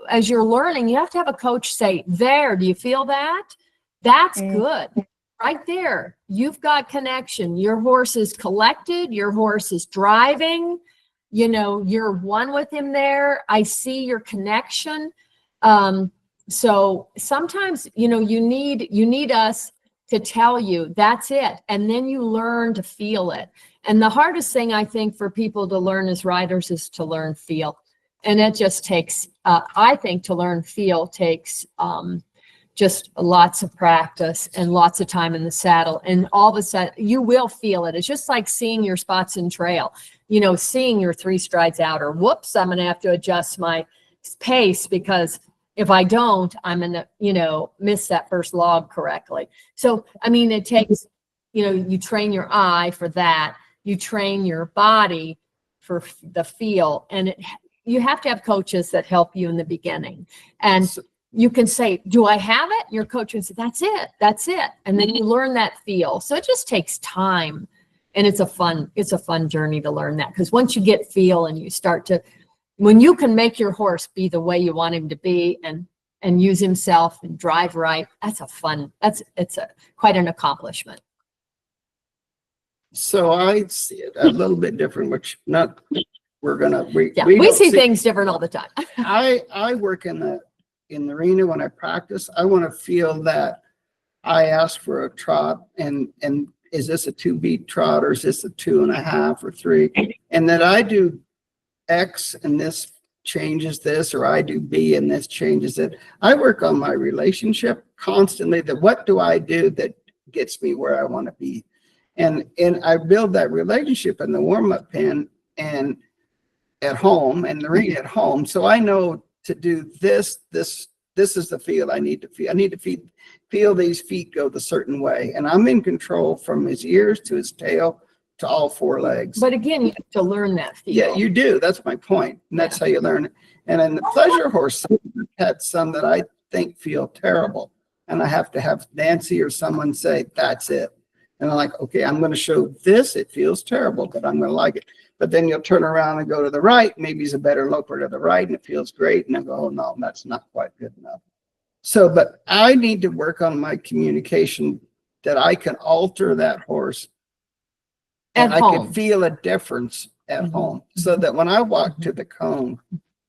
as you're learning, you have to have a coach say, there, do you feel that? That's good. Right there, you've got connection. Your horse is collected. Your horse is driving. You know, you're one with him there. I see your connection. So sometimes, you know, you need us to tell you that's it. And then you learn to feel it. And the hardest thing I think for people to learn as riders is to learn feel. And it just takes, I think to learn feel takes, just lots of practice and lots of time in the saddle, and all of a sudden you will feel it. It's just like seeing your spots in trail, you know, seeing your 3 strides out, or whoops, I'm going to have to adjust my pace because if I don't, I'm going to, you know, miss that first log correctly. So, I mean, it takes, you know, you train your eye for that. You train your body for the feel, and you have to have coaches that help you in the beginning. And you can say, do I have it? Your coach will say, that's it. That's it. And then you learn that feel. So it just takes time. And it's a fun journey to learn that. Because once you get feel and you start to, when you can make your horse be the way you want him to be and use himself and drive right, it's quite an accomplishment. So I see it a little bit different, which we We don't see things different all the time. I work in the arena when I practice. I want to feel that I ask for a trot and is this a 2-beat trot, or is this a 2.5 or 3? And that I do X and this changes this, or I do B and this changes it. I work on my relationship constantly. That what do I do that gets me where I want to be? And I build that relationship in the warm-up pen and at home and the ring at home. So I know to do this is the feel I need to feel. I need to feel these feet go the certain way. And I'm in control from his ears to his tail to all 4 legs. But again, you have to learn that feel. Yeah, you do. That's my point. And that's how you learn it. And in the pleasure horse, I've had some that I think feel terrible. And I have to have Nancie or someone say, that's it. And I'm like, okay, I'm going to show this. It feels terrible, but I'm going to like it. But then you'll turn around and go to the right. Maybe he's a better loper to the right and it feels great. And I go, oh no, that's not quite good enough. So, but I need to work on my communication that I can alter that horse. And I can feel a difference at home, so that when I walk to the cone,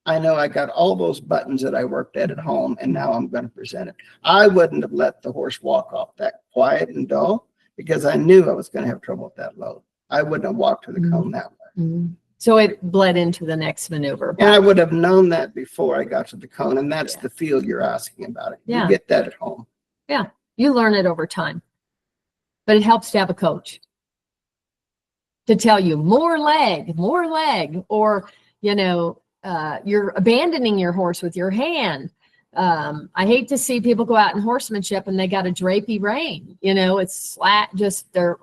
I know I got all those buttons that I worked at home, and now I'm going to present it. I wouldn't have let the horse walk off that quiet and dull because I knew I was going to have trouble with that load. I wouldn't have walked to the cone that way. So it bled into the next maneuver. And I would have known that before I got to the cone, and that's the feel you're asking about it. You get that at home. Yeah, you learn it over time. But it helps to have a coach to tell you more leg, or, you know, you're abandoning your horse with your hand. I hate to see people go out in horsemanship and they got a drapey rein, you know, it's flat, just they're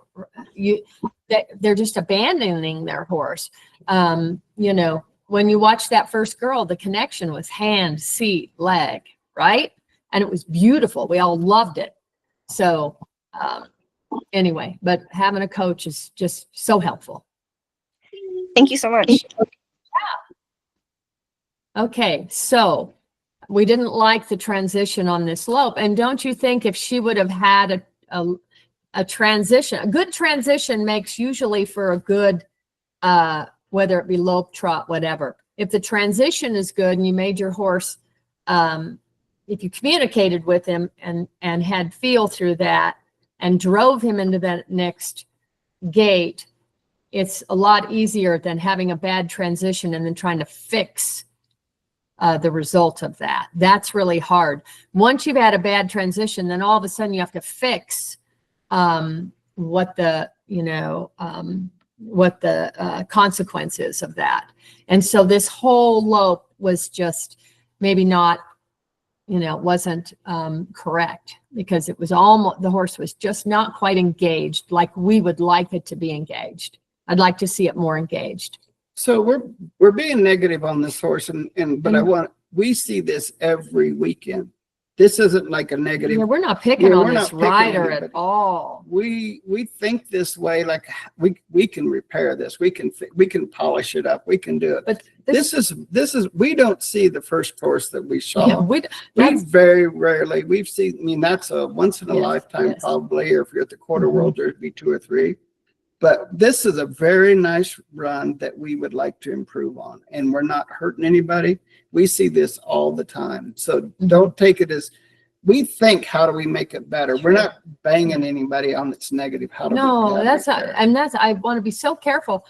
just abandoning their horse. You know, when you watch that first girl, the connection was hand, seat, leg, right? And it was beautiful. We all loved it. So, anyway, but having a coach is just so helpful. Thank you so much. Okay, so we didn't like the transition on this lope. And don't you think if she would have had a transition, a good transition makes usually for a good, whether it be lope, trot, whatever. If the transition is good and you made your horse, if you communicated with him and had feel through that and drove him into that next gate, it's a lot easier than having a bad transition and then trying to fix the result of that. That's really hard. Once you've had a bad transition, then all of a sudden you have to fix what the consequences of that. And so this whole lope was just maybe not, wasn't correct, because it was almost, the horse was just not quite engaged like we would like it to be engaged. I'd like to see it more engaged. So we're being negative on this horse, but we see this every weekend. This isn't like a negative. Yeah, we're not picking on this rider at all. We think this way, like we can repair this. We can polish it up. We can do it. But this is we don't see the first horse that we saw. Yeah, we very rarely, we've seen, I mean, that's a once in a lifetime probably, or if you're at the quarter world, there'd be 2 or 3. But this is a very nice run that we would like to improve on, and we're not hurting anybody. We see this all the time. So don't take it as, we think, how do we make it better? We're not banging anybody on that's negative. How do we that's not, and that's, I want to be so careful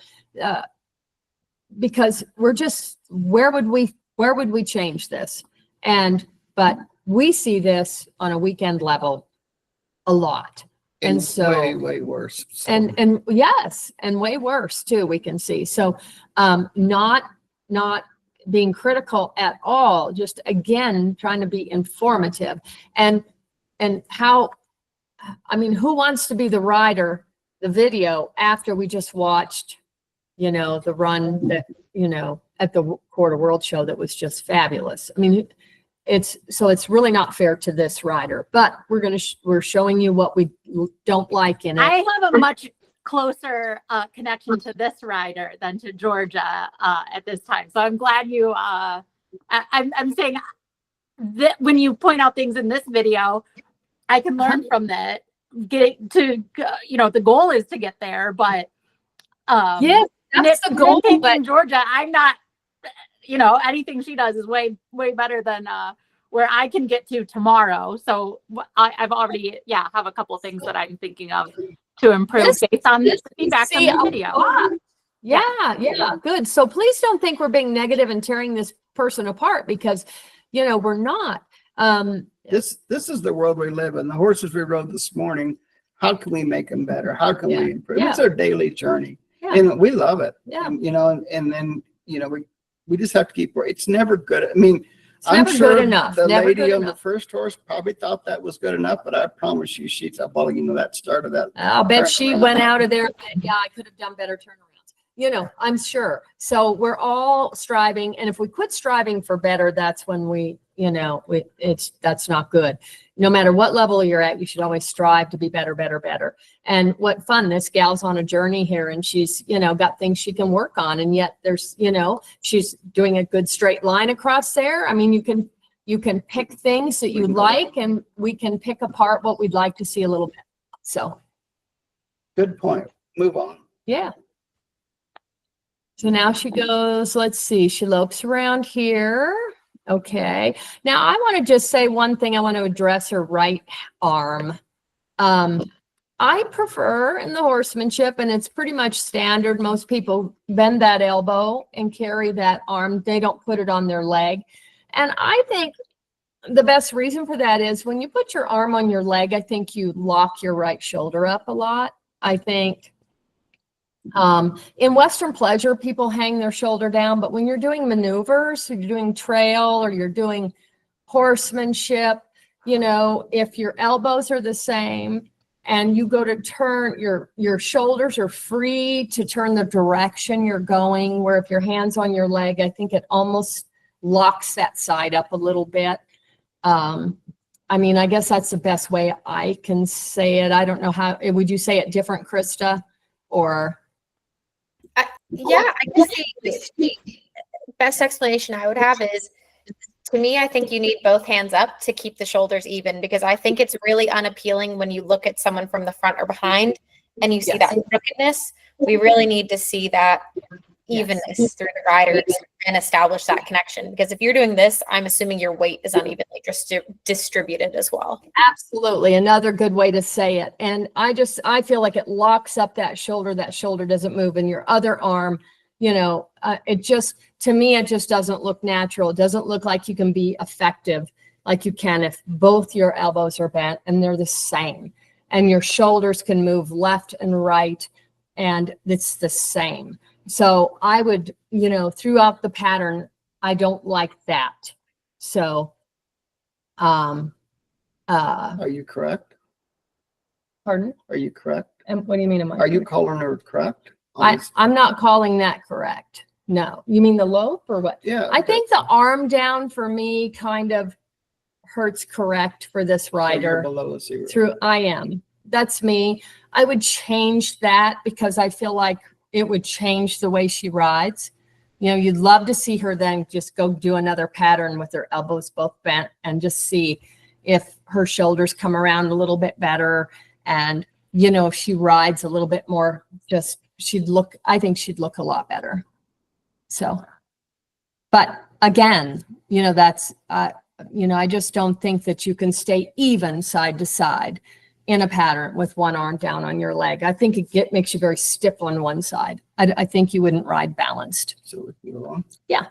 because we're just, where would we change this? But we see this on a weekend level a lot. And so way worse. So. And yes, and way worse too, we can see. So not being critical at all, just again trying to be informative. And how, I mean, who wants to be the rider, the video, after we just watched, the run that, at the Quarter World Show that was just fabulous. I mean, it's really not fair to this rider, but we're showing you what we don't like in it. I have a much closer connection to this rider than to Georgia at this time. So I'm glad you, I'm saying that when you point out things in this video, I can learn from that. Getting to, the goal is to get there, but yes, that's the goal. But Georgia, I'm not, anything she does is way better than where I can get to tomorrow. So I've already, have a couple of things that I'm thinking of to improve based on this feedback from the video. Yeah, good. So please don't think we're being negative and tearing this person apart, because, we're not. This is the world we live in. The horses we rode this morning, how can we make them better? How can we improve? It's our daily journey, and we love it. And, and then, we just have to keep working. It's never good. I mean, I'm sure good enough. The lady on the first horse probably thought that was good enough, but I promise you, she's up. Well, that start of that. I'll bet she went out of there. Yeah, I could have done better turnarounds. I'm sure. So we're all striving, and if we quit striving for better, that's when that's not good. No matter what level you're at, you should always strive to be better. And what fun, this gal's on a journey here, and she's, got things she can work on. And yet there's, she's doing a good straight line across there. I mean, you can pick things that you like, and we can pick apart what we'd like to see a little bit. So. Good point. Move on. Yeah. So now she goes, let's see, she lopes around here. Okay. Now I want to just say one thing. I want to address her right arm. I prefer in the horsemanship, and it's pretty much standard, most people bend that elbow and carry that arm. They don't put it on their leg. And I think the best reason for that is when you put your arm on your leg, I think you lock your right shoulder up a lot. I think in Western pleasure, people hang their shoulder down, but when you're doing maneuvers, so you're doing trail or you're doing horsemanship, if your elbows are the same and you go to turn, your shoulders are free to turn the direction you're going, where if your hand's on your leg, I think it almost locks that side up a little bit. I mean, I guess that's the best way I can say it. I don't know how, would you say it different, Krista? Or? I guess best explanation I would have is, to me, I think you need both hands up to keep the shoulders even, because I think it's really unappealing when you look at someone from the front or behind and you see that crookedness. We really need to see that evenness through the riders and establish that connection. Because if you're doing this, I'm assuming your weight is unevenly distributed as well. Absolutely. Another good way to say it. And I feel like it locks up that shoulder doesn't move, and your other arm, to me, it just doesn't look natural. It doesn't look like you can be effective like you can if both your elbows are bent and they're the same, and your shoulders can move left and right, and it's the same. So I would, throughout the pattern, I don't like that. So, Are you correct? pardon? Are you correct? And what do you mean? Are you calling her correct? I'm not calling that correct. No. You mean the lope or what? Yeah. I think the arm down for me kind of hurts correct for this So you're rider. below a 0. I am. That's me. I would change that because I feel like it would change the way she rides. You'd love to see her then just go do another pattern with her elbows both bent and just see if her shoulders come around a little bit better. And, if she rides a little bit more, I think she'd look a lot better. So, but again, that's, I just don't think that you can stay even side to side in a pattern with one arm down on your leg. I think it makes you very stiff on one side. I think you wouldn't ride balanced. So if you're wrong. Yeah.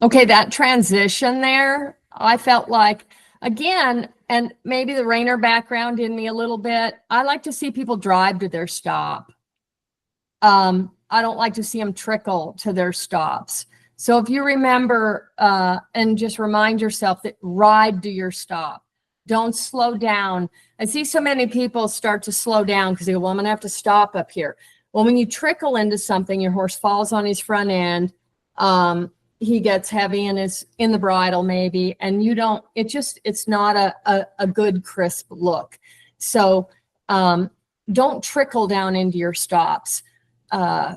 Okay, that transition there, I felt like, again, and maybe the Rainer background in me a little bit, I like to see people drive to their stop. I don't like to see them trickle to their stops. So if you remember, and just remind yourself that ride to your stop. Don't slow down. I see so many people start to slow down because they go, well, I'm going to have to stop up here. Well, when you trickle into something, your horse falls on his front end. He gets heavy in the bridle maybe, and it's not a good crisp look. So don't trickle down into your stops. I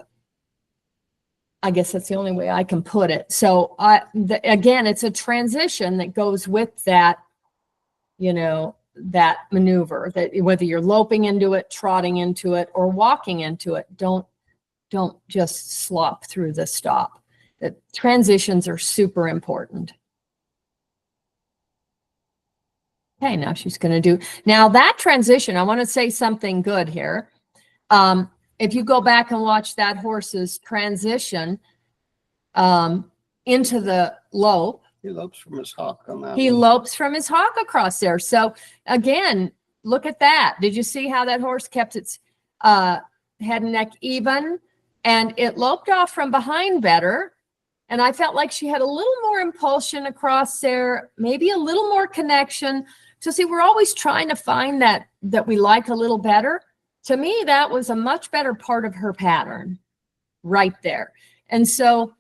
guess that's the only way I can put it. So again, it's a transition that goes with that, that maneuver, that whether you're loping into it, trotting into it, or walking into it, don't just slop through the stop. The transitions are super important. Okay, now she's going to do, now that transition, I want to say something good here. If you go back and watch that horse's transition into the lope, He lopes from his hock on that. he lopes from his hock across there. So again, look at that. Did you see how that horse kept its head and neck even? And it loped off from behind better. And I felt like she had a little more impulsion across there, maybe a little more connection. So see, we're always trying to find that we like a little better. To me, that was a much better part of her pattern right there. And so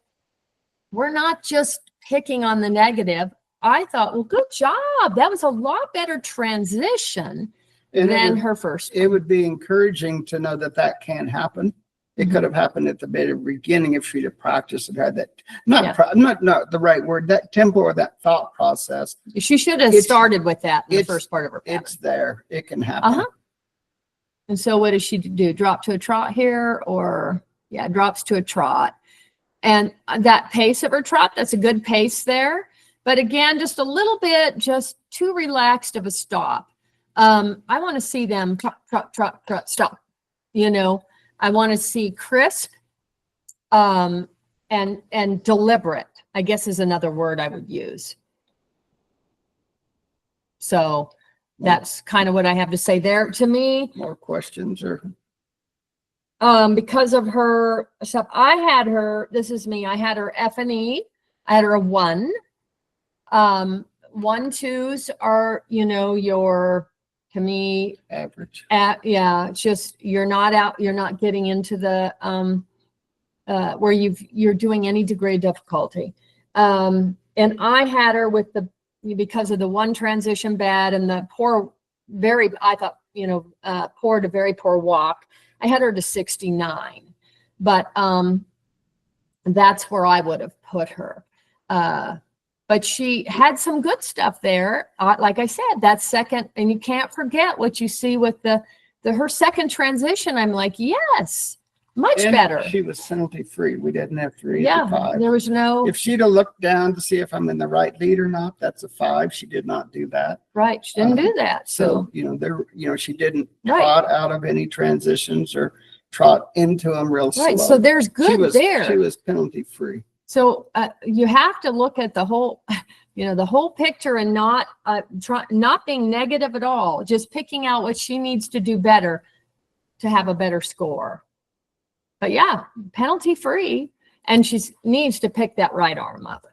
we're not just picking on the negative. I thought, well, good job. That was a lot better transition than her first. It would be encouraging to know that can happen. It could have happened at the very beginning if she'd have practiced and had that, not the right word, that tempo or that thought process. She should have started with that in the first part of her pattern. It's there. It can happen. And so what does she do? Drop to a trot here, or drops to a trot. And that pace of her trot, that's a good pace there. But again, just a little bit, just too relaxed of a stop. I want to see them trot, trot, trot, trot, stop. I want to see crisp and deliberate, I guess is another word I would use. So that's kind of what I have to say there. To me, More questions or? because of her stuff, I had her F and E. I had her a 1. 1, 2s are, your, to me, Average. Just you're not getting into the where you're doing any degree of difficulty. And I had her with the because of the one transition bad and the poor, I thought, poor to very poor walk, I had her to 69. But that's where I would have put her. But she had some good stuff there. Like I said, that second, and you can't forget what you see with her second transition. I'm like, yes, much And better. she was penalty free. We didn't have to read the Yeah, 5. there was no, If she'd have looked down to see if I'm in the right lead or not, that's a 5. She did not do that. right, she didn't do that. So, she didn't Right. trot out of any transitions or trot into them real slow. Right, so there's good there. She was penalty free. So you have to look at the whole, the whole picture and not being negative at all, just picking out what she needs to do better to have a better score. But yeah, penalty free, and she needs to pick that right arm up.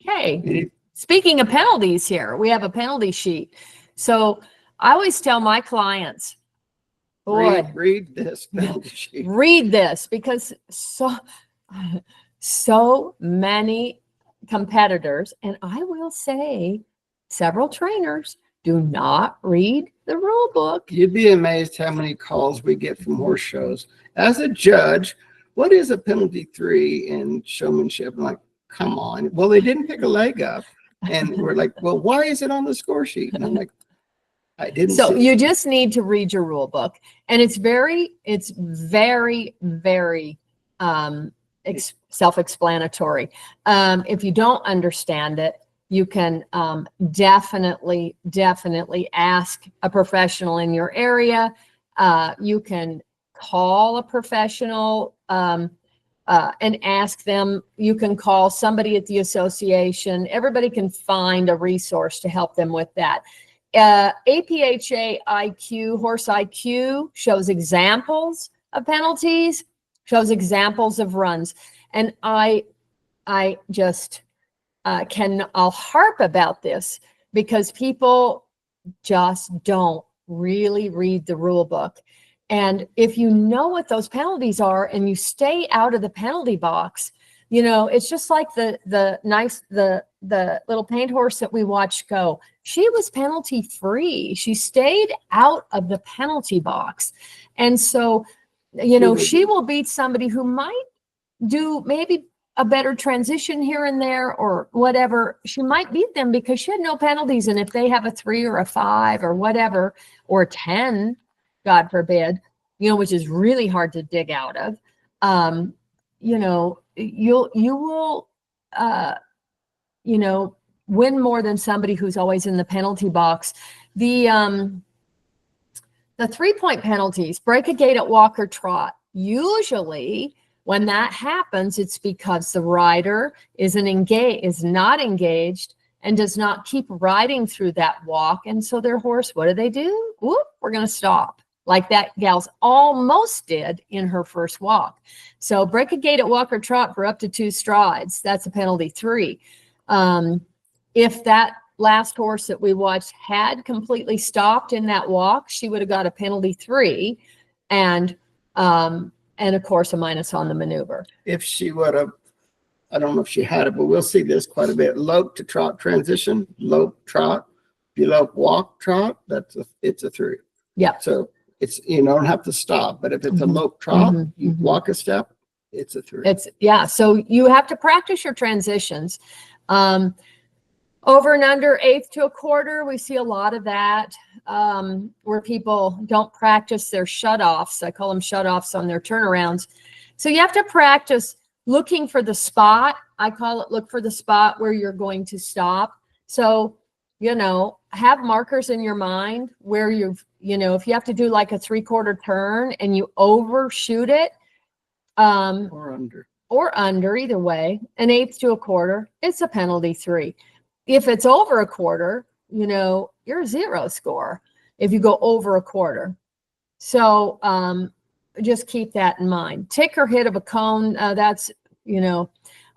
Okay, speaking of penalties here, we have a penalty sheet. So I always tell my clients, boy, read this penalty sheet. Read this, because so many competitors, and I will say several trainers, do not read the rule book. You'd be amazed how many calls we get from horse shows. As a judge, what is a penalty 3 in showmanship? I'm like, come on. Well, they didn't pick a leg up. And we're like, well, why is it on the score sheet? And I'm like, I didn't. So see you it. just need to read your rule book, and it's very, very self-explanatory. If you don't understand it, you can definitely ask a professional in your area. You can call a professional and ask them. You can call somebody at the association. Everybody can find a resource to help them with that. APHA IQ, Horse IQ, shows examples of penalties, shows examples of runs. And I just I'll harp about this because people just don't really read the rule book. And if you know what those penalties are and you stay out of the penalty box, it's just like the little paint horse that we watched go. She was penalty free. She stayed out of the penalty box. And so, she will beat somebody who might do maybe a better transition here and there or whatever. She might beat them because she had no penalties. And if they have a 3 or a 5 or whatever, or a 10, God forbid, which is really hard to dig out of, you will win more than somebody who's always in the penalty box. The 3-point penalties, break a gait at walk or trot. Usually when that happens, it's because the rider is not engaged and does not keep riding through that walk. And so their horse, what do? Whoop, we're going to stop. Like that gal's almost did in her first walk. So break a gait at walk or trot for up to 2 strides. That's a penalty 3. If that last horse that we watched had completely stopped in that walk, she would have got a penalty 3. And of course a minus on the maneuver. If she would have, I don't know if she had it, but we'll see this quite a bit. Lope to trot transition, lope trot. If you lope walk trot, it's a 3. Yeah. So you don't have to stop, but if it's a lope trot, you walk a step, it's a 3. So you have to practice your transitions. Over and under 1/8 to 1/4, we see a lot of that where people don't practice their shutoffs. I call them shutoffs on their turnarounds. So you have to practice looking for the spot. I call it look for the spot where you're going to stop. So, have markers in your mind where if you have to do like a 3/4 turn and you overshoot it, or under, either way, 1/8 to 1/4, it's a penalty 3. If it's over 1/4, you're a 0 score if you go over 1/4. So just keep that in mind. Tick or hit of a cone, that's,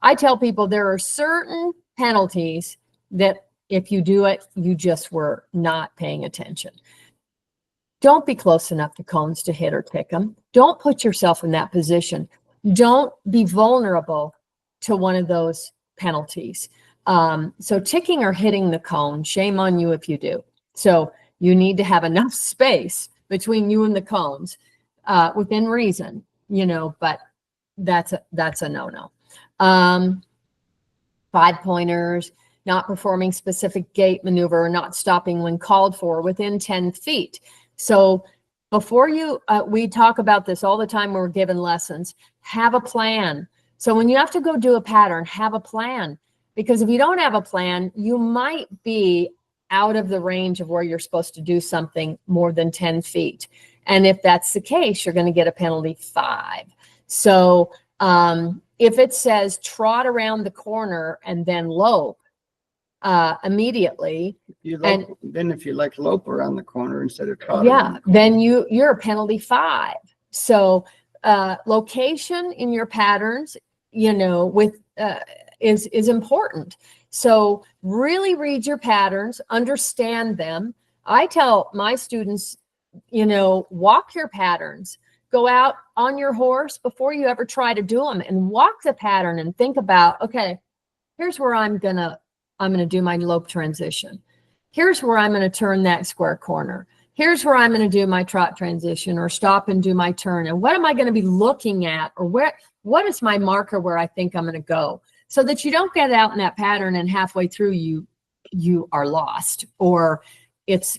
I tell people there are certain penalties that if you do it, you just were not paying attention. Don't be close enough to cones to hit or tick them. Don't put yourself in that position. Don't be vulnerable to one of those penalties. So ticking or hitting the cone, shame on you if you do. So you need to have enough space between you and the cones, within reason, but that's a no-no. 5-pointers, not performing specific gait maneuver, or not stopping when called for within 10 feet. So before you, we talk about this all the time when we're given lessons, have a plan. So when you have to go do a pattern, have a plan. Because if you don't have a plan, you might be out of the range of where you're supposed to do something more than 10 feet. And if that's the case, you're going to get a penalty 5. So if it says trot around the corner and then lope immediately, then if you lope around the corner instead of trot yeah, around the corner, then you're a penalty 5. So location in your patterns, with is important. So really read your patterns, understand them. I tell my students, walk your patterns. Go out on your horse before you ever try to do them and walk the pattern and think about, okay, here's where I'm gonna do my lope transition. Here's where I'm gonna turn that square corner. Here's where I'm gonna do my trot transition or stop and do my turn. And what am I gonna be looking at, or what is my marker where I think I'm gonna go? So that you don't get out in that pattern and halfway through you are lost, or it's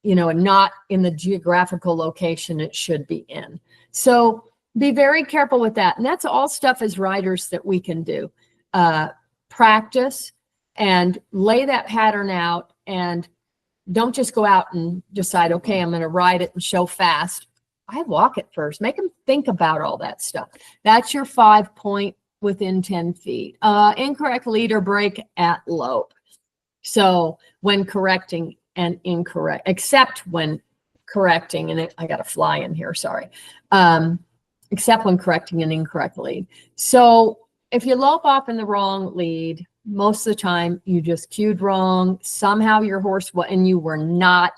not in the geographical location it should be in. So be very careful with that. And that's all stuff as riders that we can do. Practice and lay that pattern out, and don't just go out and decide, okay, I'm going to ride it and show fast. I walk it first. Make them think about all that stuff. That's your 5-point within 10 feet. Incorrect lead or break at lope. So when correcting and incorrect, except when correcting, and I got a fly in here, sorry. Except when correcting an incorrect lead. So if you lope off in the wrong lead, most of the time you just cued wrong. Somehow your horse, and you were not,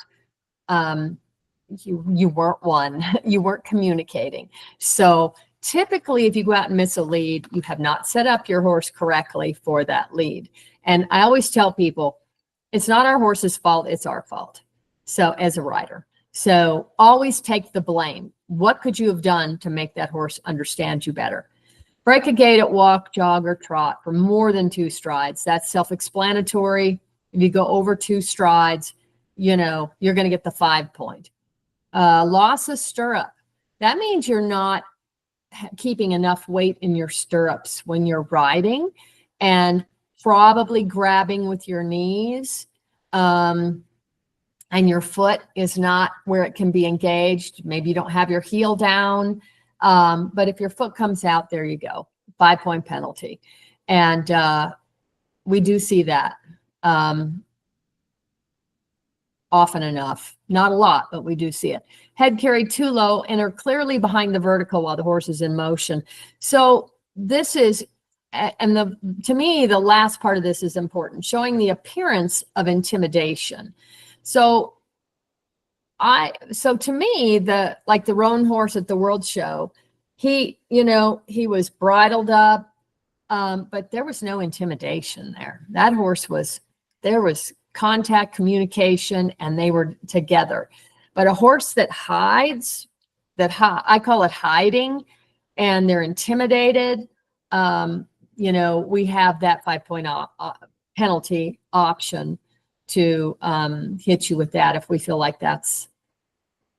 you weren't one, you weren't communicating. So typically, if you go out and miss a lead, you have not set up your horse correctly for that lead. And I always tell people, it's not our horse's fault, it's our fault. So as a rider, so always take the blame. What could you have done to make that horse understand you better? Break a gait at walk, jog, or trot for more than 2 strides. That's self-explanatory. If you go over 2 strides, you're going to get the 5-point. Loss of stirrup. That means you're not keeping enough weight in your stirrups when you're riding, and probably grabbing with your knees, and your foot is not where it can be engaged. Maybe you don't have your heel down, but if your foot comes out, there you go, 5-point penalty. And we do see that often enough. Not a lot, but we do see it. Head carried too low and are clearly behind the vertical while the horse is in motion. So this is, and to me, the last part of this is important, showing the appearance of intimidation. So to me, the roan horse at the World Show, he was bridled up, but there was no intimidation there. That horse there was contact, communication, and they were together. But a horse that hides, I call it hiding, and they're intimidated, we have that 5-point penalty option to hit you with that if we feel like that's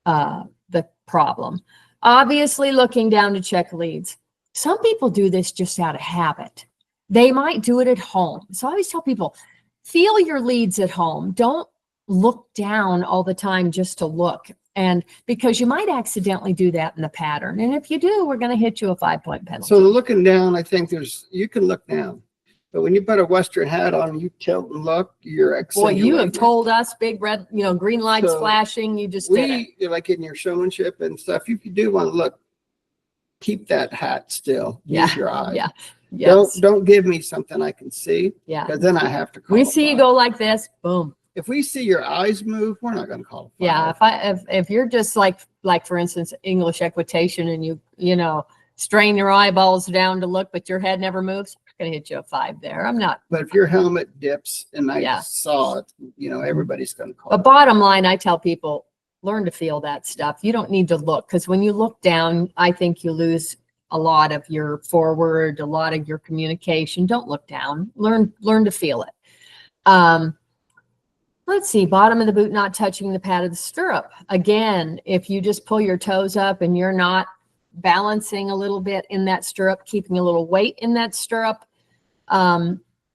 the problem. Obviously, looking down to check leads. Some people do this just out of habit. They might do it at home. So I always tell people, feel your leads at home. Don't look down all the time just to look. And because you might accidentally do that in the pattern. And if you do, we're going to hit you a 5-point penalty. So looking down, I think you can look down. But when you put a Western hat on, you tilt and look, you're accentuating. Boy, you have told us big red, green lights flashing. You just did it. Like in your showmanship and stuff, if you do want to look, keep that hat still. Use your eye. Yeah. Yes. Don't give me something I can see. Yeah. Because then I have to call We see you go like this, boom. If we see your eyes move, we're not going to call it. Yeah. If you're just like for instance, English equitation, and you strain your eyeballs down to look, but your head never moves, going to hit you a 5 there. I'm not. But if your helmet dips and I Yeah. saw it, everybody's going to call But it. bottom line, I tell people, learn to feel that stuff. You don't need to look, because when you look down, I think you lose a lot of your forward, a lot of your communication. Don't look down. Learn to feel it. Let's see, bottom of the boot not touching the pad of the stirrup. Again, if you just pull your toes up and you're not balancing a little bit in that stirrup, keeping a little weight in that stirrup,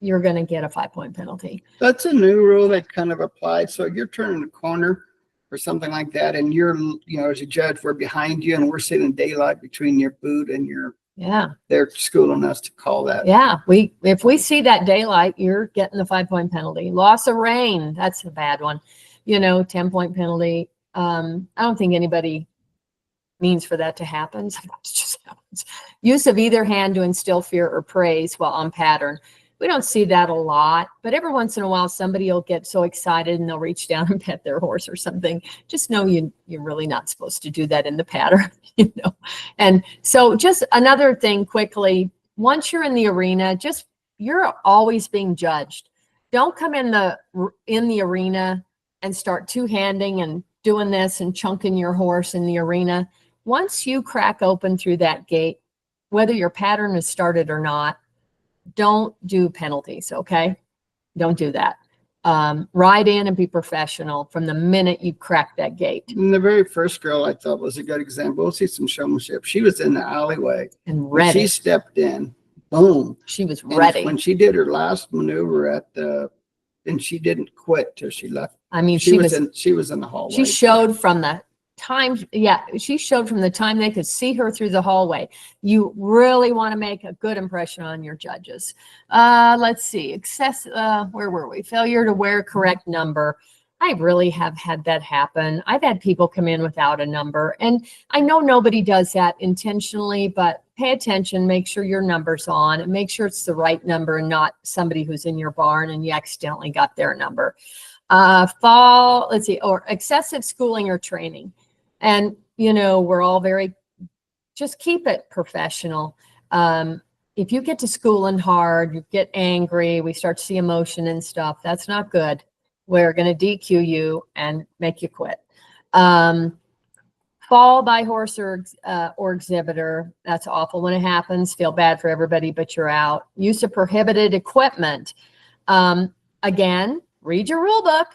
you're going to get a 5-point penalty. That's a new rule that kind of applied. So if you're turning a corner or something like that, and you're, as a judge, we're behind you and we're sitting in daylight between your boot and they're schooling us to call that. Yeah, if we see that daylight, you're getting the 5-point penalty. Loss of rain, that's a bad one. 10-point penalty. I don't think anybody means for that to happen. Sometimes it just happens. Use of either hand to instill fear or praise while on pattern. We don't see that a lot, but every once in a while, somebody will get so excited and they'll reach down and pet their horse or something. Just know you're really not supposed to do that in the pattern, And so just another thing quickly, once you're in the arena, you're always being judged. Don't come in the arena and start two-handing and doing this and chunking your horse in the arena. Once you crack open through that gate, whether your pattern is started or not, don't do penalties, okay? Don't do that. Ride in and be professional from the minute you crack that gate. And the very first girl I thought was a good example. We'll see some showmanship. She was in the alleyway. And When ready. she stepped in, boom. She was And ready. when she did her last maneuver and she didn't quit till she left. I mean, She was in the hallway. She showed from the time, she showed from the time they could see her through the hallway. You really want to make a good impression on your judges. Let's see, where were we? Failure to wear correct number. I really have had that happen. I've had people come in without a number, and I know nobody does that intentionally, but pay attention, make sure your number's on, and make sure it's the right number and not somebody who's in your barn and you accidentally got their number. Or excessive schooling or training. And, we're all just keep it professional. If you get to schooling hard, you get angry, we start to see emotion and stuff, that's not good. We're going to DQ you and make you quit. Fall by horse or exhibitor, that's awful when it happens. Feel bad for everybody, but you're out. Use of prohibited equipment. Again, read your rule book.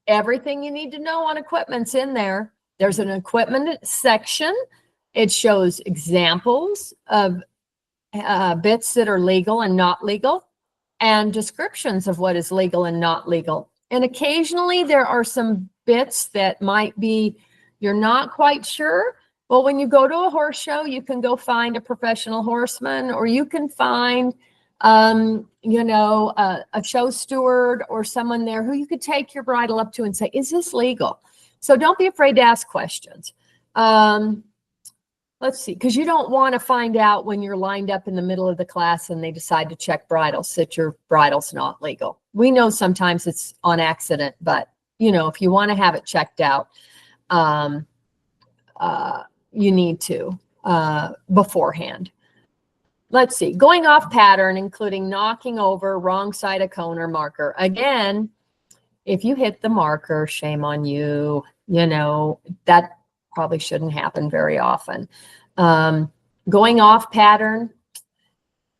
Everything you need to know on equipment's in there. There's an equipment section. It shows examples of bits that are legal and not legal, and descriptions of what is legal and not legal. And occasionally there are some bits that might be, you're not quite sure. Well, when you go to a horse show, you can go find a professional horseman, or you can find a show steward or someone there who you could take your bridle up to and say, is this legal? So don't be afraid to ask questions. Let's see, because you don't want to find out when you're lined up in the middle of the class and they decide to check bridles that your bridle's not legal. We know sometimes it's on accident, but if you want to have it checked out, you need to beforehand. Let's see, going off pattern, including knocking over wrong side of cone or marker. Again, if you hit the marker, shame on you. That probably shouldn't happen very often. Going off pattern,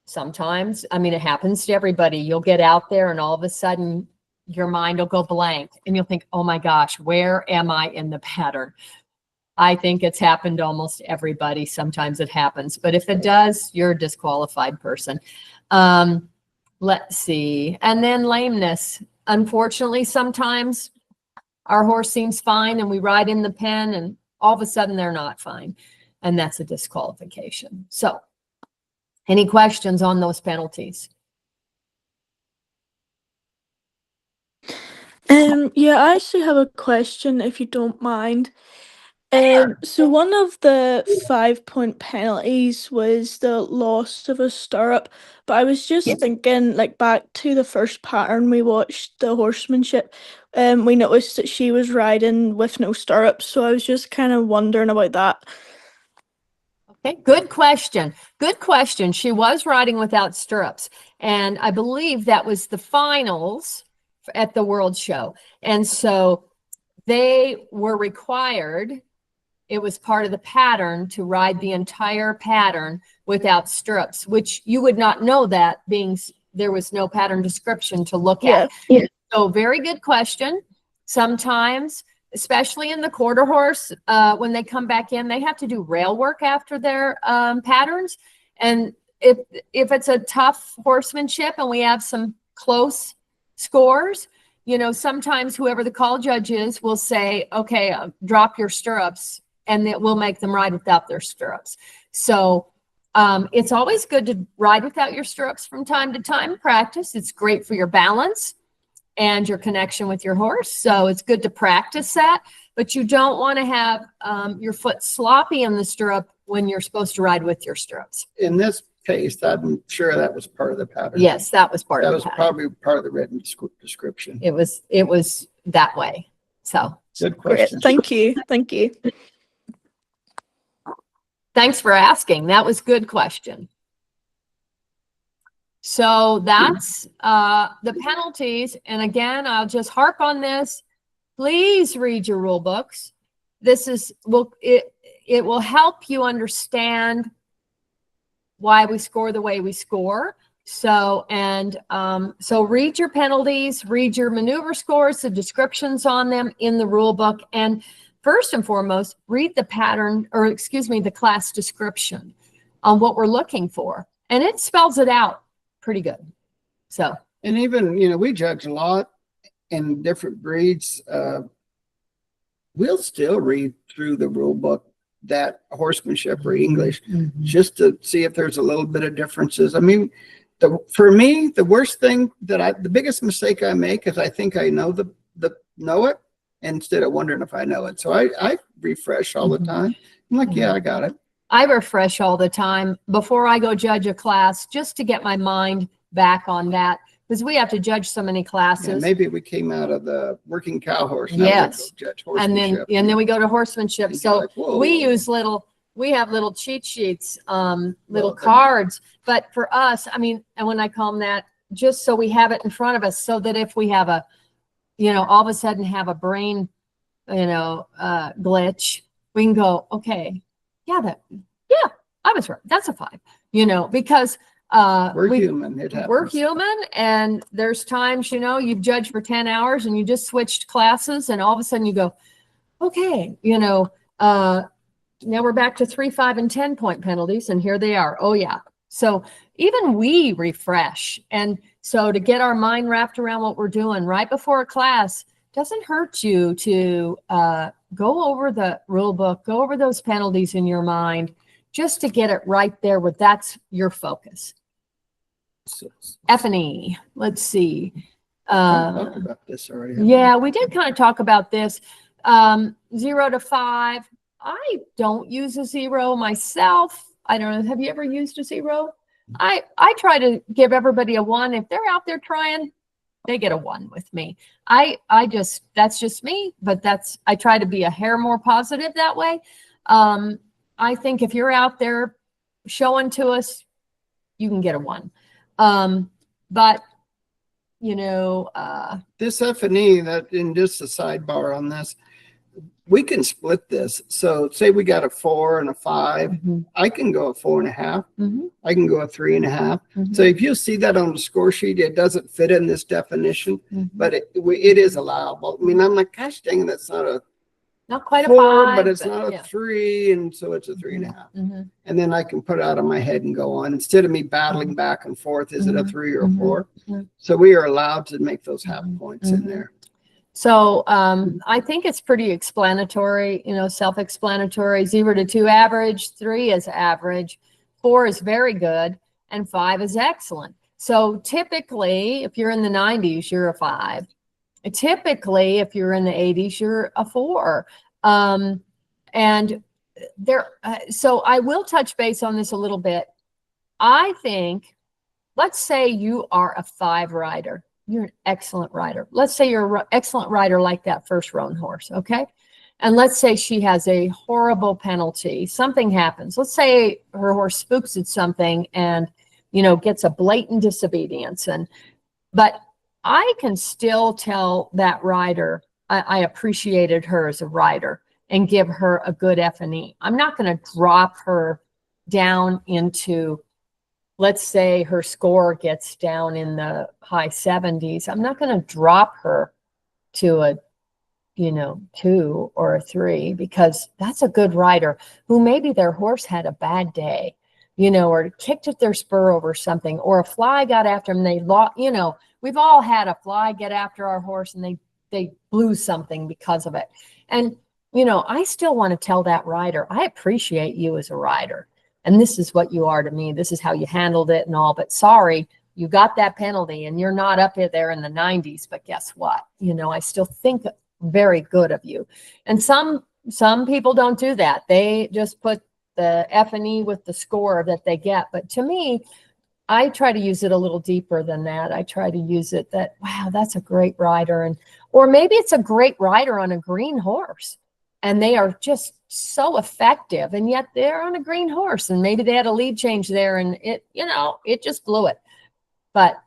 sometimes, it happens to everybody. You'll get out there and all of a sudden your mind will go blank and you'll think, oh my gosh, where am I in the pattern? I think it's happened to almost everybody. Sometimes it happens, but if it does, you're a disqualified person. Let's see. And then lameness. Unfortunately, sometimes our horse seems fine and we ride in the pen and all of a sudden they're not fine. And that's a disqualification. So any questions on those penalties? Yeah, I actually have a question if you don't mind. So one of the 5-point penalties was the loss of a stirrup, but I was just thinking, back to the first pattern we watched, the horsemanship, we noticed that she was riding with no stirrups, so I was just kind of wondering about that. Okay, good question. Good question. She was riding without stirrups, and I believe that was the finals at the World Show. And so they were required, it was part of the pattern to ride the entire pattern without stirrups, which you would not know that being there was no pattern description to look at. Yeah. So very good question. Sometimes, especially in the quarter horse, when they come back in, they have to do rail work after their patterns. And if it's a tough horsemanship and we have some close scores, you know, sometimes whoever the call judge is will say, okay, drop your stirrups, and it will make them ride without their stirrups. So it's always good to ride without your stirrups from time to time. Practice. It's great for your balance and your connection with your horse. So it's good to practice that, but you don't want to have your foot sloppy in the stirrup when you're supposed to ride with your stirrups. In this case, I'm sure that was part of the pattern. Yes, that was part That of the was pattern. probably part of the written description. It was that way. So Good Great. question. Thank you. Thank you. thanks for asking. That was a good question. So that's the penalties. And again, I'll just harp on this. Please read your rule books. This is it will help you understand why we score the way we score. So so read your penalties, read your maneuver scores, the descriptions on them in the rule book, and first and foremost, read the pattern, or excuse me, the class description on what we're looking for, and it spells it out pretty good. So, and even, you know, we judge a lot in different breeds. We'll still read through the rule book, that horsemanship or English, just to see if there's a little bit of differences. I mean, for me, the worst thing the biggest mistake I make is I think I know know it instead of wondering if I know it. So I refresh all the time. I'm like, yeah, I got it. I refresh all the time before I go judge a class, just to get my mind back on that, because we have to judge so many Yeah, classes. maybe we came out of the working cow horse. Now Yes. we go judge and horsemanship. then we go to horsemanship. And So you're like, whoa. we have little cheat sheets, little Well, cards. But for us, I mean, and when I call them that, just so we have it in front of us, so that if we have all of a sudden have a brain, glitch, we can go, okay, I was right. That's a 5, because we're human. It happens. we're human, and there's times, you've judged for 10 hours and you just switched classes, and all of a sudden you go, okay, now we're back to 3, 5, and 10 point penalties, and here they are. Oh yeah. So even we refresh. And so to get our mind wrapped around what we're doing right before a class doesn't hurt you to go over the rule book, go over those penalties in your mind, just to get it right there where that's your focus. F&E, let's see. I talked about this already. haven't Yeah, we did kind of talk about this. 0 to 5. I don't use a 0 myself. I don't know. Have you ever used a 0? I try to give everybody a 1. If they're out there trying, they get a 1 with me. That's just me, but I try to be a hair more positive that way. I think if you're out there showing to us, you can get a 1. But this F&E, that in just a sidebar on this, we can split this. So say we got a 4 and a 5. I can go a 4.5. I can go a 3.5. So if you see that on the score sheet, it doesn't fit in this definition, but it is allowable. I mean, I'm like, gosh dang it, that's not quite a 4, 5, but it's not a yeah. 3, and so it's a 3.5. And then I can put it out of my head and go on, instead of me battling back and forth. Is it a 3 or a 4? So we are allowed to make those half points in there. So I think it's pretty explanatory, self-explanatory. 0 to 2 average, 3 is average, 4 is very good, and 5 is excellent. So typically, if you're in the 90s, you're a 5. Typically, if you're in the 80s, you're a 4. And there, so I will touch base on this a little bit. I think, let's say you are a 5 rider. You're an excellent rider. Let's say you're an excellent rider like that first roan horse, okay? And let's say she has a horrible penalty. Something happens. Let's say her horse spooks at something and, gets a blatant disobedience. But I can still tell that rider, I appreciated her as a rider and give her a good F&E. I'm not going to drop her down into, let's say her score gets down in the high 70s. I'm not going to drop her to a 2 or a 3, because that's a good rider who maybe their horse had a bad day, or kicked at their spur over something, or a fly got after them. They lost, we've all had a fly get after our horse and they blew something because of it. And, I still want to tell that rider, I appreciate you as a rider. And this is what you are to me. This is how you handled it and all, but sorry, you got that penalty and you're not up there in the 90s, but guess what? I still think very good of you. And some people don't do that. They just put the F&E with the score that they get. But to me, I try to use it a little deeper than that. I try to use it that, wow, that's a great rider. Or maybe it's a great rider on a green horse and they are just so effective, and yet they're on a green horse and maybe they had a lead change there and it just blew it. But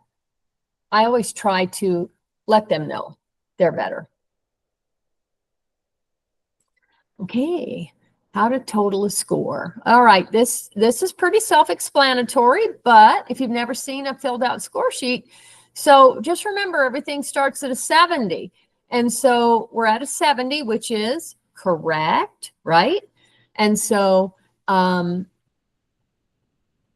I always try to let them know they're better. Okay, how to total a score. All right, this is pretty self-explanatory, but if you've never seen a filled out score sheet, so just remember everything starts at a 70. And so we're at a 70, which is correct, right? And so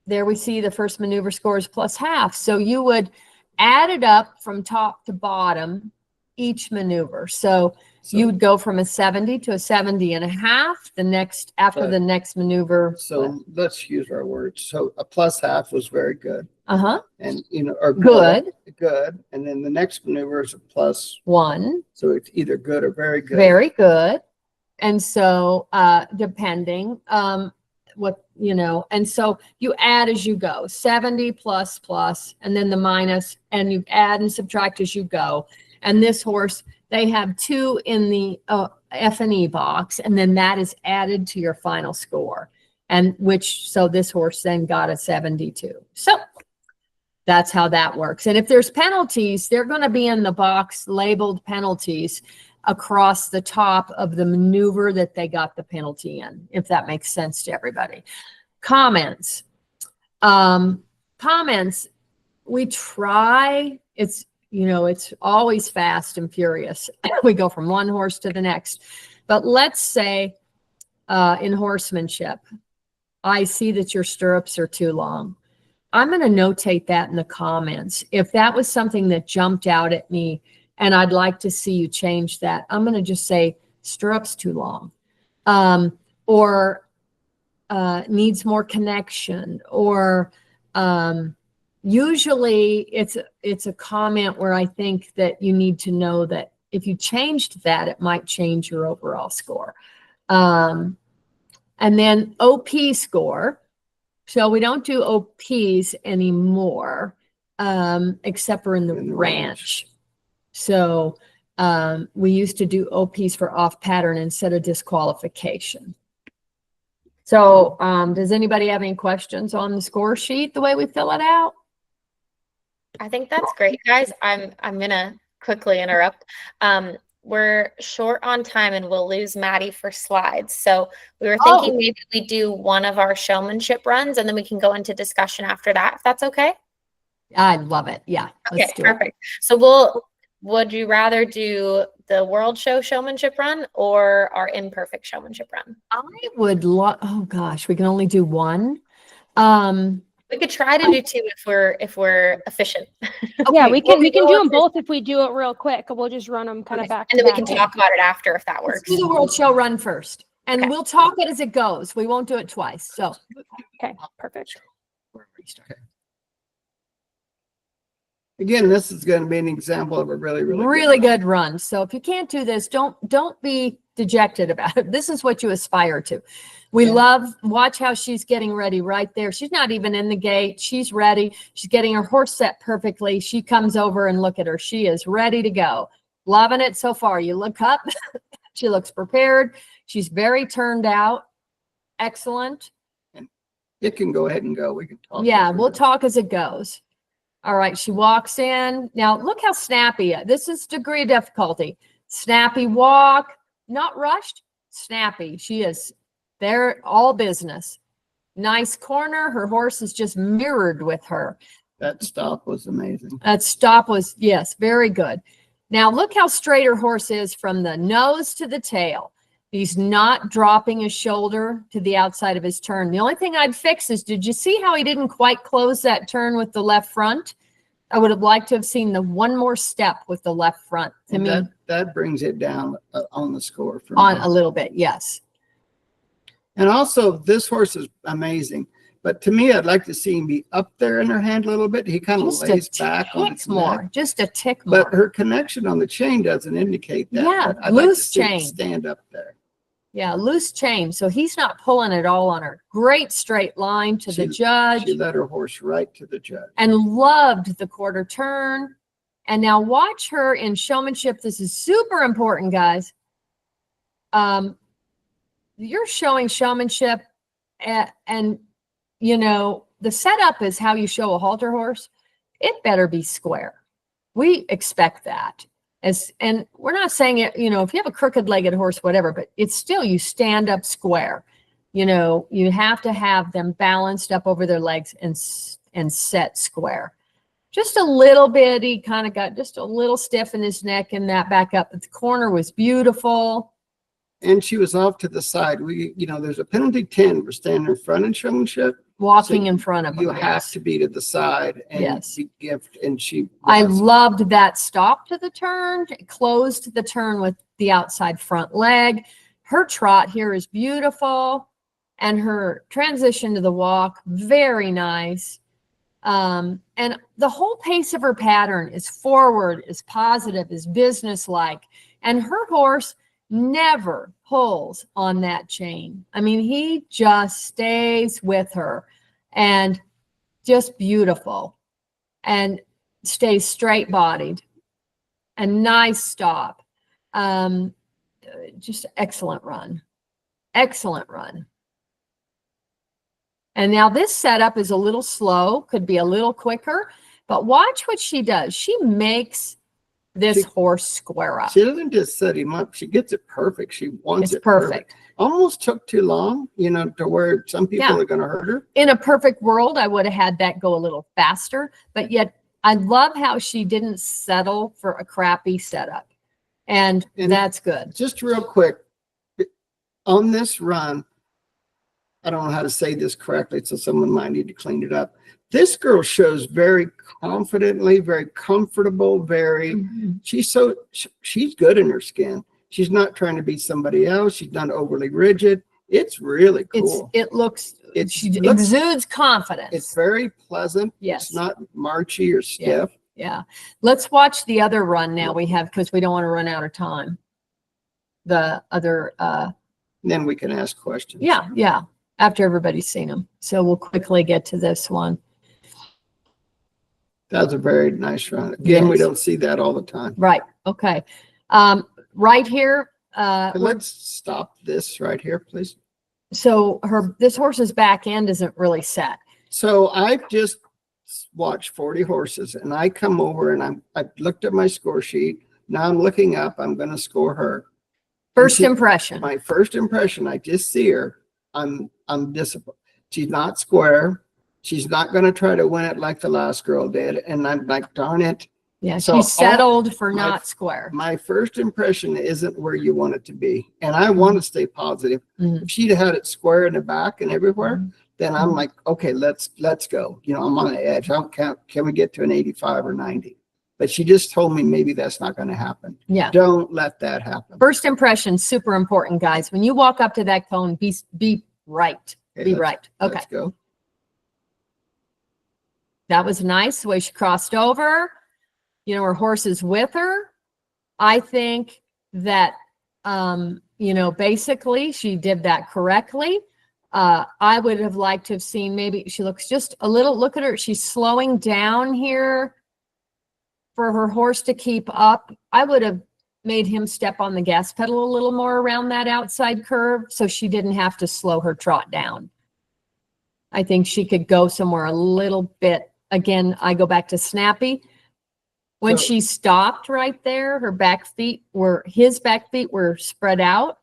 there we see the first maneuver scores plus half. So you would add it up from top to bottom, each maneuver. So you would go from a 70 to a 70.5. After the next maneuver. So let's use our words. So a plus half was very good. And or good. And then the next maneuver is a plus 1. So it's either good or very good. Very good. And so depending and so you add as you go, 70 plus, and then the minus, and you add and subtract as you go. And this horse, they have 2 in the F&E box, and then that is added to your final score. So this horse then got a 72. So that's how that works. And if there's penalties, they're going to be in the box labeled penalties across the top of the maneuver that they got the penalty in, if that makes sense to everybody. Comments. Comments, we try, it's always fast and furious. We go from one horse to the next. But let's say in horsemanship, I see that your stirrups are too long. I'm going to notate that in the comments. If that was something that jumped out at me and I'd like to see you change that, I'm going to just say stirrups too long, or needs more connection, or usually it's a comment where I think that you need to know that if you changed that, it might change your overall score. And then OP score. So we don't do OPs anymore, except for in the ranch. So we used to do OPs for off pattern instead of disqualification. So does anybody have any questions on the score sheet, the way we fill it out? I think that's great, guys. I'm gonna quickly interrupt. We're short on time and we'll lose Maddie for slides. So we were thinking maybe we do one of our showmanship runs and then we can go into discussion after that, if that's okay. I love it. Yeah. Okay, perfect. So would you rather do the World Show showmanship run or our imperfect showmanship run? I would oh gosh, we can only do one. We could try to do 2 if we're efficient. Okay, yeah, we can do them both if we do it real quick. We'll just run them kind of back. And then we can talk about it after if that works. Let's do the World Show run first, and we'll talk it as it goes. We won't do it twice. So okay, perfect. Again, this is going to be an example of a really good run. So if you can't do this, don't be dejected about it. This is what you aspire to. We watch how she's getting ready right there. She's not even in the gate. She's ready. She's getting her horse set perfectly. She comes over and look at her. She is ready to go. Loving it so far. You look up. She looks prepared. She's very turned out. Excellent. It can go ahead and go. We can talk. Yeah, as we we'll go. talk as it goes. All right, she walks in. Now, look how snappy. This is degree of difficulty. Snappy walk, not rushed, snappy. She is there, all business. Nice corner. Her horse is just mirrored with her. That stop was amazing. That stop was, yes, very good. Now, look how straight her horse is from the nose to the tail. He's not dropping his shoulder to the outside of his turn. The only thing I'd fix is, did you see how he didn't quite close that turn with the left front? I would have liked to have seen the one more step with the left front. To And me, that brings it down on the score for on me. a little bit, yes. And also, this horse is amazing. But to me, I'd like to see him be up there in her hand a little bit. He kind of Just lays a back on tick its more, neck. just a tick more. But her connection on the chain doesn't indicate that. Yeah, But I'd like to loose see it chain. stand up there. Yeah, loose chain. So he's not pulling it all on her. Great straight line to the judge. She led her horse right to the judge. And loved the quarter turn. And now watch her in showmanship. This is super important, guys. You're showing showmanship and you know, the setup is how you show a halter horse. It better be square. We expect that. And we're not saying it, you know, if you have a crooked legged horse, whatever, but it's still, you stand up square. You know, you have to have them balanced up over their legs and set square. Just a little bit, he kind of got just a little stiff in his neck and that back up. But the corner was beautiful. And she was off to the side. There's a penalty 10 for standing in front in showmanship. Walking So in front of him. You have to be to the side and Yes. be gift. And she I was. loved that stop to the turn, closed the turn with the outside front leg. Her trot here is beautiful. And her transition to the walk, very nice. And the whole pace of her pattern is forward, is positive, is businesslike. And her horse never pulls on that chain. I mean, he just stays with her and just beautiful and stays straight bodied and nice stop. Just excellent run. Excellent run. And now this setup is a little slow, could be a little quicker, but watch what she does. She makes this horse square up. She doesn't just set him up. She gets it perfect. She wants It's it perfect. Almost took too long, to where some people Yeah. are going to hurt her. In a perfect world, I would have had that go a little faster, but yet I love how she didn't settle for a crappy setup. And that's good. Just real quick, on this run, I don't know how to say this correctly, so someone might need to clean it up. This girl shows very confidently, very comfortable, she's good in her skin. She's not trying to be somebody else. She's not overly rigid. It's really cool. She exudes confidence. It's very pleasant. Yes. It's not marchy or stiff. Yeah. Let's watch the other run now we have, because we don't want to run out of time. The other, Then we can ask questions. yeah. After everybody's seen them. So we'll quickly get to this one. That was a very nice run. Again, we Yes. don't see that all the time. Right. Okay. Right here. Let's stop this right here, please. So this horse's back end isn't really set. So I just watched 40 horses and I come over and I looked at my score sheet. Now I'm looking up. I'm going to score her. First impression. My first impression, I just see her. I'm disappointed. She's not square. She's not going to try to win it like the last girl did. And I'm like, darn it. Yeah, So she's settled for my- not square. My first impression isn't where you want it to be. And I want to stay positive. Mhm. If she'd had it square in the back and everywhere, Mhm. then I'm like, okay, let's go. I'm on the edge. Can we get to an 85 or 90? But she just told me maybe that's not going to happen. Yeah. Don't let that happen. First impression, super important, guys. When you walk up to that cone, be right. Okay, Be let's- right. Okay. Let's go. That was nice the way she crossed over. Her horse is with her. I think that, basically she did that correctly. I would have liked to have seen, maybe she looks just a little, look at her. She's slowing down here for her horse to keep up. I would have made him step on the gas pedal a little more around that outside curve, so she didn't have to slow her trot down. I think she could go somewhere a little bit. Again, I go back to Snappy. When So- she stopped right there, his back feet were spread out.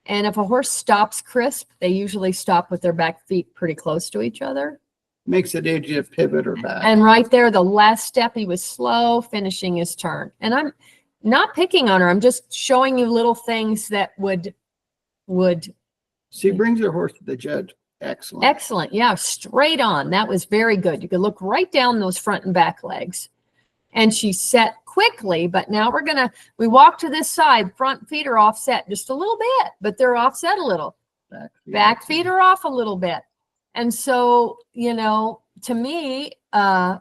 And if a horse stops crisp, they usually stop with their back feet pretty close to each other. Makes it easy to pivot or back. And right there, the last step, he was slow finishing his turn. And I'm not picking on her. I'm just showing you little things that would. She brings her horse to the judge. Excellent. Excellent. Yeah, straight on. That was very good. You could look right down those front and back legs. And she set quickly, but now we walk to this side. Front feet are offset just a little bit, but they're offset a little. Back feet are off a little bit. And so, to me, I'd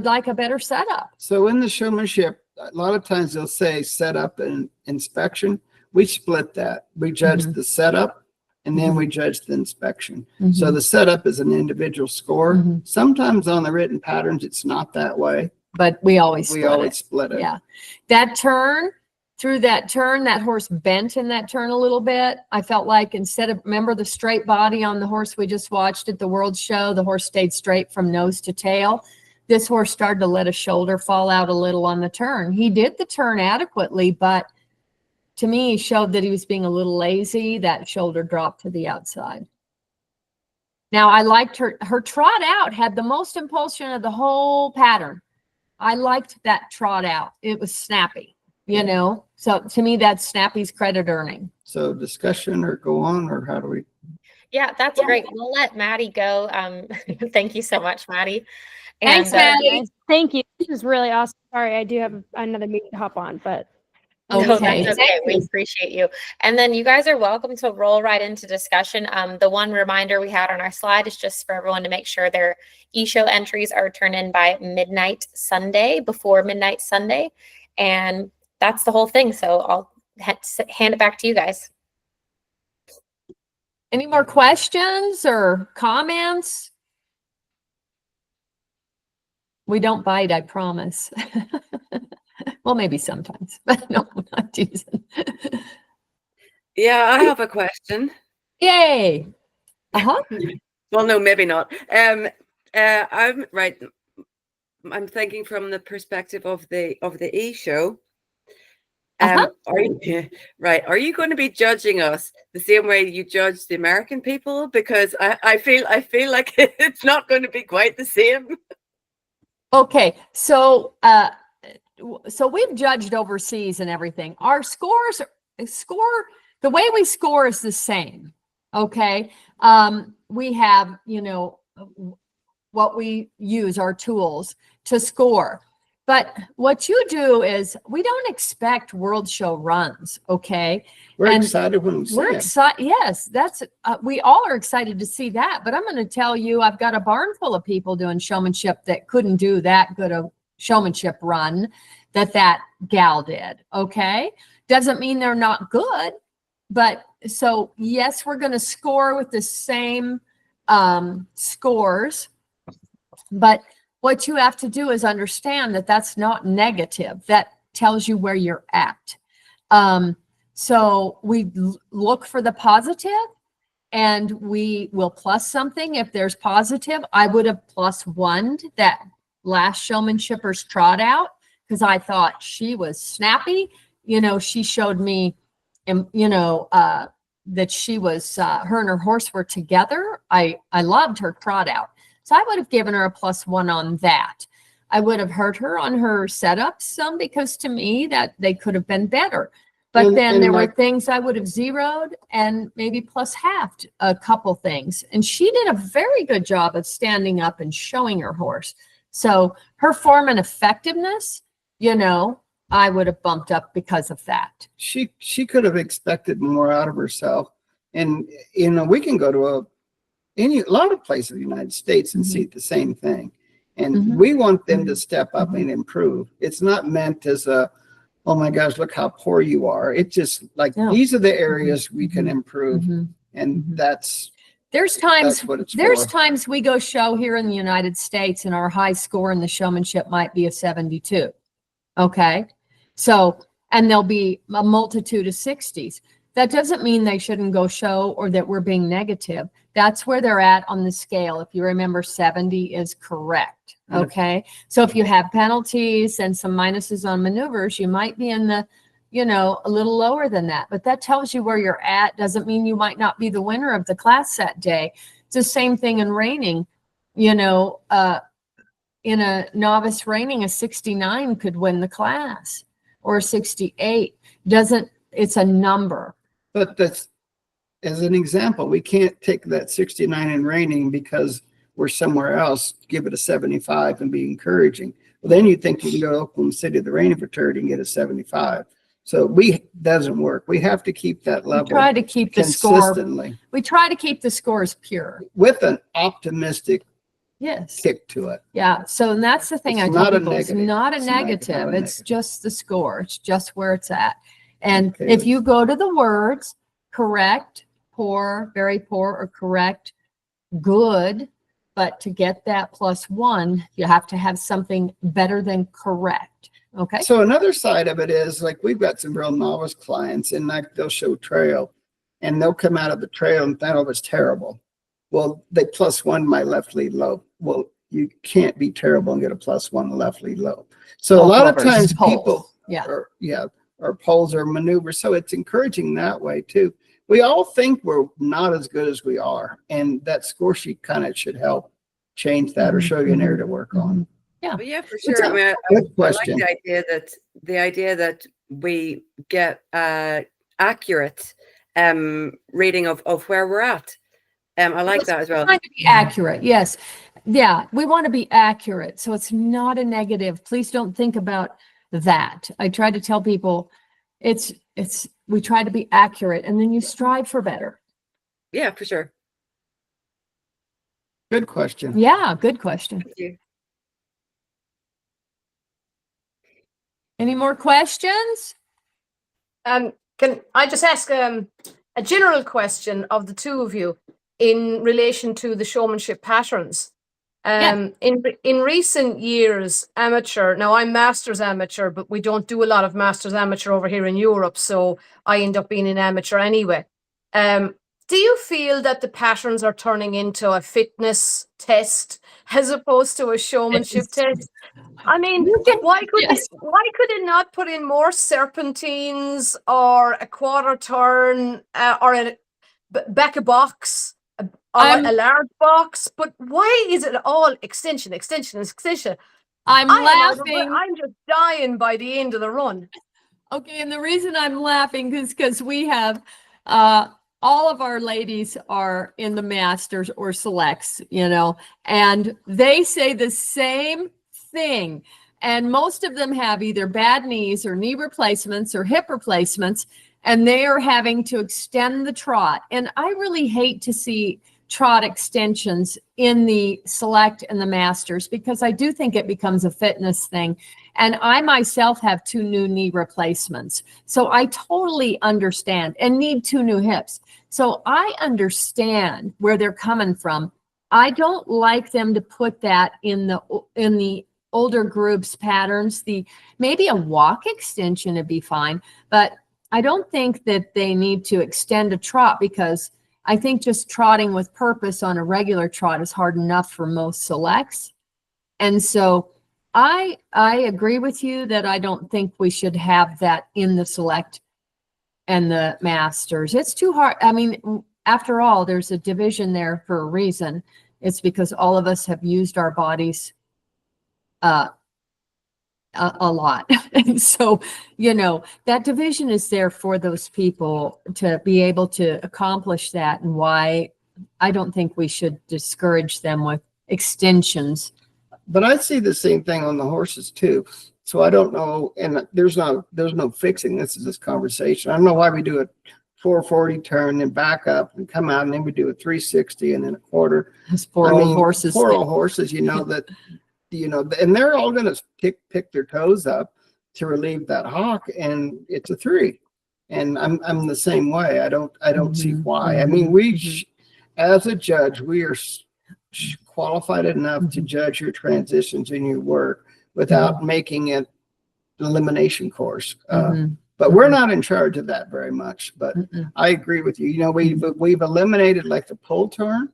like a better setup. So in the showmanship, a lot of times they'll say setup and inspection. We split that. We judge the setup and then we judge the inspection. So the setup is an individual score. Sometimes on the written patterns, it's not that way. But we always split it. Yeah. That turn, through that turn, that horse bent in that turn a little bit. I felt like remember the straight body on the horse we just watched at the World Show? The horse stayed straight from nose to tail. This horse started to let a shoulder fall out a little on the turn. He did the turn adequately, but to me, he showed that he was being a little lazy. That shoulder dropped to the outside. Now, I liked her trot out had the most impulsion of the whole pattern. I liked that trot out. It was snappy, So to me, that's Snappy's credit earning. So discussion or go on, or how do we? Yeah, that's great. We'll let Maddie go. Thank you so much, Maddie. Thanks, And, Maddie. Thank you. This is really awesome. Sorry, I do have another meeting to hop on, but No, Okay. that's okay. We appreciate you. And then you guys are welcome to roll right into discussion. The one reminder we had on our slide is just for everyone to make sure their e-show entries are turned in by before midnight Sunday. And that's the whole thing. So I'll hand it back to you guys. Any more questions or comments? We don't bite, I promise. Well, maybe sometimes, but no, I'm not teasing. Yeah, I have a question. Yay. Uh-huh. Well, no, maybe not. I'm right. I'm thinking from the perspective of the e-show. Are you right? Are you going to be judging us the same way you judge the American people? Because I feel like it's not going to be quite the same. Okay, so we've judged overseas and everything. Our the way we score is the same. Okay. We have, what we use, our tools to score. But what you do is we don't expect World Show runs. Okay. We're And excited when we see We're it. excited. Yes, we all are excited to see that. But I'm going to tell you, I've got a barn full of people doing showmanship that couldn't do that good a showmanship run that gal did. Okay. Doesn't mean they're not good. But so, yes, we're going to score with the same scores. But what you have to do is understand that that's not negative. That tells you where you're at. So we look for the positive and we will plus something if there's positive. I would have +1'd that last showmanshipper's trot out because I thought she was snappy. She showed me, that she was, her and her horse were together. I loved her trot out. So I would have given her a +1 on that. I would have hurt her on her setups some because to me that they could have been better. But then there were things I would have zeroed and maybe +halved a couple things. And she did a very good job of standing up and showing her horse. So her form and effectiveness, I would have bumped up because of that. She could have expected more out of herself. And, we can go to a lot of places in the United States and see the same thing. And we want them to step up and improve. It's not meant as oh my gosh, look how poor you are. It's just like, these are the areas we can improve. And that's what it's for. Times we go show here in the United States and our high score in the showmanship might be a 72. Okay. So and there'll be a multitude of 60s. That doesn't mean they shouldn't go show or that we're being negative. That's where they're at on the scale. If you remember, 70 is correct. Okay. So if you have penalties and some minuses on maneuvers, you might be in the, a little lower than that. But that tells you where you're at. Doesn't mean you might not be the winner of the class that day. It's the same thing in reining. In a novice reining, a 69 could win the class, or a 68. It's a number. But that's, as an example, we can't take that 69 in reining because we're somewhere else, give it a 75 and be encouraging. Well, then you think you can go to Oklahoma City, the reining fraternity, and get a 75. So doesn't work. We have to keep that level. We try to keep the score. Consistently. We try to keep the scores pure. With an optimistic Yes. kick to it. Yeah. So and that's the thing It's I tell not a people. It's negative. not a It's not negative. a It's just the score. It's just where it's at. And Okay. if you go to the words correct, poor, very poor, or correct, good, but to get that +1, you have to have something better than correct. Okay. So another side of it is, like, we've got some real novice clients, and like they'll show trail and they'll come out of the trail and that was terrible. Well, they +1 my left lead low. Well, you can't be terrible and get a +1 left lead low. So a lot of times people or poles or maneuvers. So it's encouraging that way too. We all think we're not as good as we are, and that score sheet kind of should help change that or show you an area to work on. Yeah. But yeah, for sure. I mean, I Good like question. the idea that we get accurate reading of where we're at. I like that as well. Trying to be accurate. Yes. Yeah. We want to be accurate. So it's not a negative. Please don't think about that. I try to tell people we try to be accurate, and then you strive for better. Yeah, for sure. Good question. Yeah. Good question. Thank you. Any more questions? Can I just ask a general question of the two of you in relation to the showmanship patterns? In recent years, amateur, now I'm masters amateur, but we don't do a lot of masters amateur over here in Europe, so I end up being an amateur anyway. Do you feel that the patterns are turning into a fitness test as opposed to a showmanship test? I mean, why could it not put in more serpentines or a quarter turn or a back a box? A large box, but why is it all extension? I'm laughing. I'm just dying by the end of the run. Okay, and the reason I'm laughing is because we have all of our ladies are in the masters or selects, and they say the same thing. And most of them have either bad knees or knee replacements or hip replacements, and they are having to extend the trot. And I really hate to see trot extensions in the select and the masters, because I do think it becomes a fitness thing. And I myself have 2 new knee replacements. So I totally understand, and need 2 new hips. So I understand where they're coming from. I don't like them to put that in the older groups patterns. Maybe a walk extension would be fine, but I don't think that they need to extend a trot, because I think just trotting with purpose on a regular trot is hard enough for most selects. And so I agree with you that I don't think we should have that in the select and the masters. It's too hard. I mean, after all, there's a division there for a reason. It's because all of us have used our bodies a lot. And so, that division is there for those people to be able to accomplish that, and why I don't think we should discourage them with extensions. But I see the same thing on the horses too. So I don't know, and there's no fixing this conversation. I don't know why we do a 440 turn and back up and come out, and then we do a 360 and then a quarter. Those poor old horses. Poor old horses, that. And they're all going to pick their toes up to relieve that hawk, and it's a 3. And I'm the same way. I don't see why. I mean, as a judge, we are qualified enough to judge your transitions in your work without making it elimination course. Mhm. But we're not in charge of that very much. But Mm-mm. I agree with you. You know, we've eliminated like the pull turn.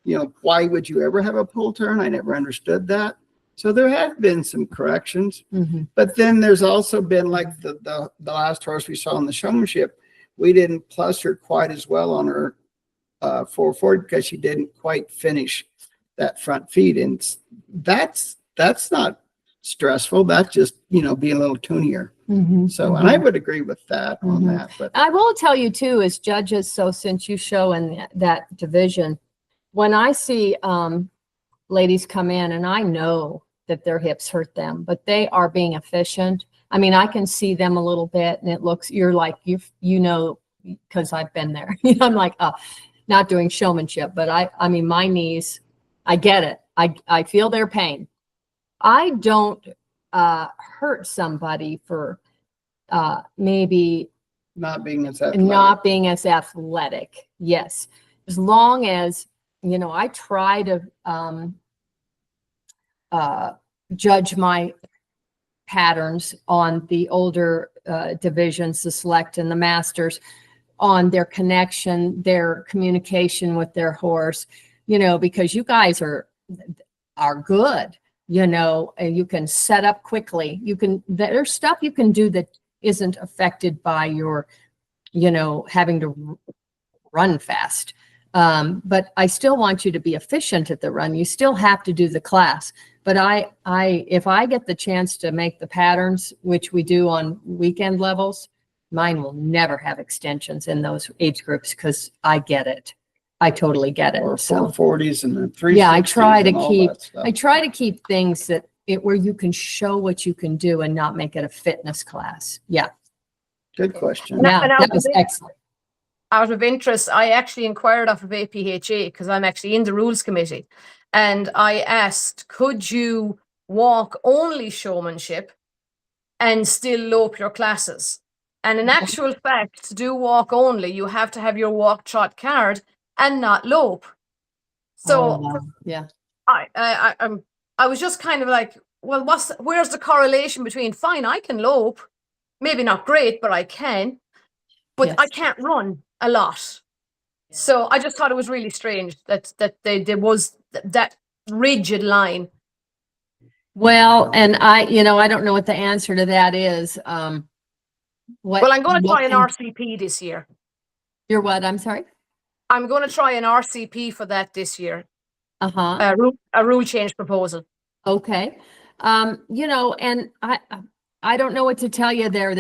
You know, why would you ever have a pull turn? I never understood that. So there have been some corrections. Mhm. But then there's also been like the last horse we saw in the showmanship. We didn't plus her quite as well on her 440 because she didn't quite finish that front feet. And that's not stressful. That's just, you know, being a little tunier. Mhm. So, and I would agree with that on Mhm. that. But I will tell you too, as judges, so since you show in that division, when I see ladies come in and I know that their hips hurt them, but they are being efficient. I mean, I can see them a little bit and it looks, you're like, you know, because I've been there. I'm like, oh, not doing showmanship, but I mean, my knees, I get it. I feel their pain. I don't hurt somebody for maybe not being as athletic. not being as athletic. Yes. As long as, you know, I try to judge my patterns on the older divisions, the select and the masters, on their connection, their communication with their horse, you know, because you guys are good, you know, and you can set up quickly. You can, there's stuff you can do that isn't affected by your, you know, having to run fast. But I still want you to be efficient at the run. You still have to do the class. But if I get the chance to make the patterns, which we do on weekend levels, mine will never have extensions in those age groups because I get it. I totally get it. Or So 440s and the 360s. yeah, I try and all that stuff. I try to keep things that where you can show what you can do and not make it a fitness class. Yeah. Good question. Yeah, And that was excellent. out of interest, I actually inquired off of APHA because I'm actually in the rules committee. And I asked, could you walk only showmanship and still lope your classes? And in actual fact, to do walk only, you have to have your walk trot card and not lope. So wow. Yeah. I was just kind of like, well, where's the correlation between fine, I can lope, maybe not great, but I can, but Yes. I can't run a lot. So I just thought it was really strange that there was that rigid line. Well, and I don't know what the answer to that is. Well, I'm going to try an RCP this year. You're what? I'm sorry. I'm going to try an RCP for that this year. Uh-huh. A rule change proposal. Okay. You know, and I don't know what to tell you there.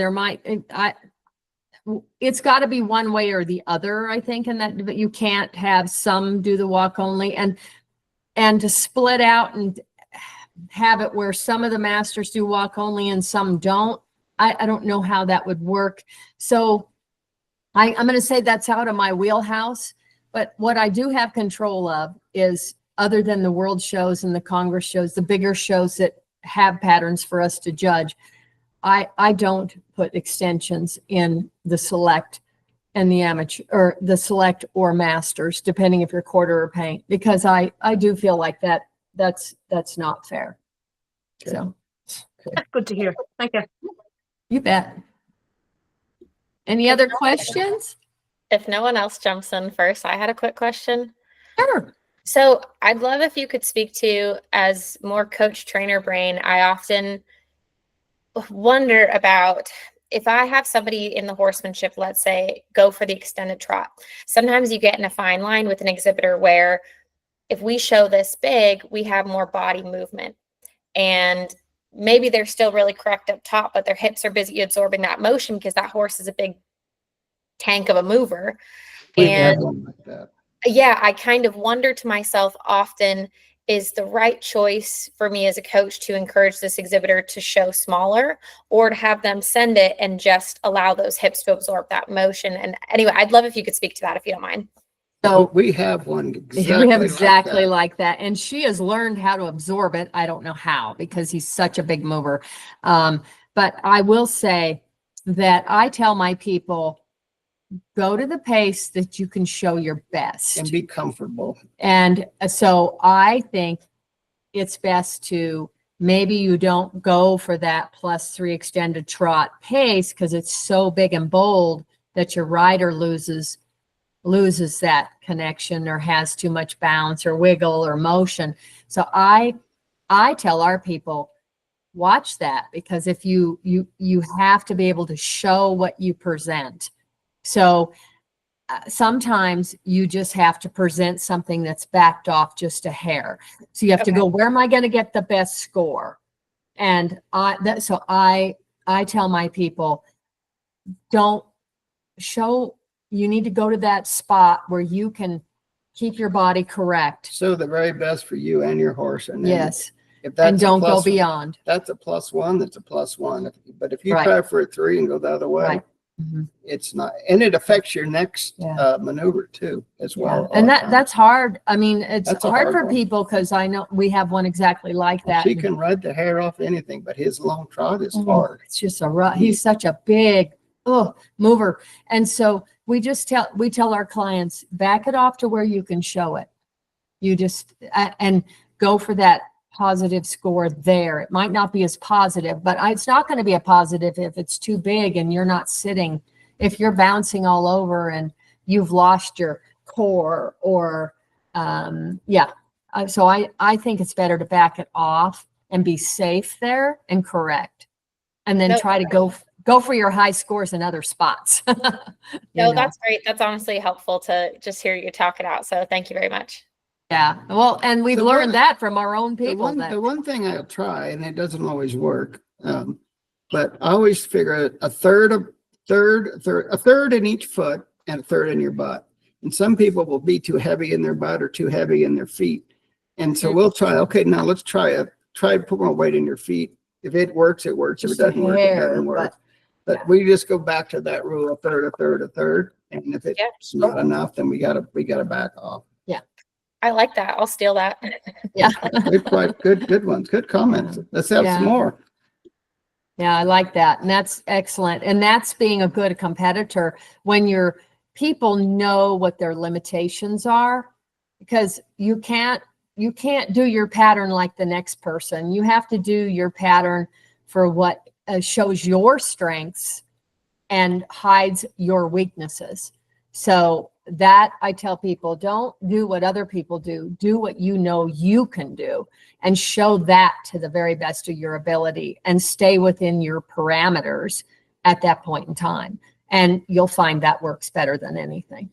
It's got to be one way or the other, I think, and that you can't have some do the walk only and to split out and have it where some of the masters do walk only and some don't. I don't know how that would work. So I'm going to say that's out of my wheelhouse. But what I do have control of is, other than the world shows and the Congress shows, the bigger shows that have patterns for us to judge, I don't put extensions in the select and the amateur, or the select or masters, depending if you're quarter or paint, because I do feel like that's not fair. Okay. So That's good to hear. Thank you. you bet. Any other questions? If no one else jumps in first, I had a quick question. Sure. So I'd love if you could speak to, as more coach trainer brain, I often wonder about, if I have somebody in the horsemanship, let's say, go for the extended trot. Sometimes you get in a fine line with an exhibitor where if we show this big, we have more body movement. And maybe they're still really correct up top, but their hips are busy absorbing that motion because that horse is a big tank of a mover. We've had And one like that. yeah, I kind of wonder to myself often, is the right choice for me as a coach to encourage this exhibitor to show smaller, or to have them send it and just allow those hips to absorb that motion? And anyway, I'd love if you could speak to that, if you don't mind. So We have one exactly, we have exactly like like that. And she has learned how to absorb it. I don't know how, because he's such a big mover. But I will say that I tell my people, go to the pace that you can show your best. that. And be comfortable. And so I think it's best to maybe you don't go for that +3 extended trot pace because it's so big and bold that your rider loses that connection or has too much bounce or wiggle or motion. So I tell our people, watch that, because if you have to be able to show what you present. So sometimes you just have to present something that's backed off just a hair. So you have to go, where am I going to get the best score? And I tell my people, don't show, you need to go to that spot where you can keep your body correct. So the very best for you and your horse. And then Yes. if that's And a don't go plus- beyond. That's a +1. That's a +1. But if you Right. try for a 3 and go the other way, Right. Mhm. it's not, and it affects your next Yeah. maneuver too, as well. And all the time. that's hard. I mean, it's That's a hard hard for one. people because I know we have one exactly like that. She can ride the hair off anything, but his long trot is Oh, hard. It's just he's such a big mover. And so we tell our clients, back it off to where you can show it. You just and go for that positive score there. It might not be as positive, but it's not going to be a positive if it's too big and you're not sitting. If you're bouncing all over and you've lost your core or so I think it's better to back it off and be safe there and correct, and then try to go for your high scores in other spots. No, that's great. That's honestly helpful to just hear you talk it out. So thank you very much. Yeah. Well, and we've learned that from our own people. The one thing I'll try, and it doesn't always work, but I always figure a third in each foot and a third in your butt. And some people will be too heavy in their butt or too heavy in their feet. And so we'll try, okay, now let's try put more weight in your feet. If it works, it works. If it doesn't work, it doesn't work. But we just go back to that rule, a third. And if it's not enough, then we gotta back off. Yeah. I like that. I'll steal that. Yeah. Good ones. Good comments. Let's have some more. Yeah, I like that. And that's excellent. And that's being a good competitor when your people know what their limitations are, because you can't do your pattern like the next person. You have to do your pattern for what shows your strengths and hides your weaknesses. So that I tell people, don't do what other people do. Do what you know you can do and show that to the very best of your ability and stay within your parameters at that point in time. And you'll find that works better than anything.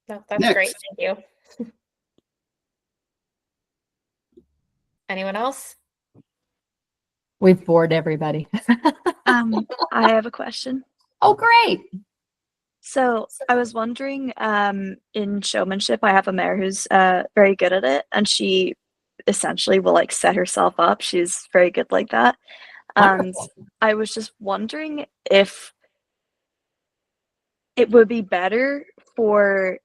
No, that's great. Thank you. Anyone else? We've bored everybody. I have a question. Oh, great. So I was wondering, in showmanship, I have a mare who's very good at it, and she essentially will like set herself up. She's very good like that. And I was just wondering if it would be better for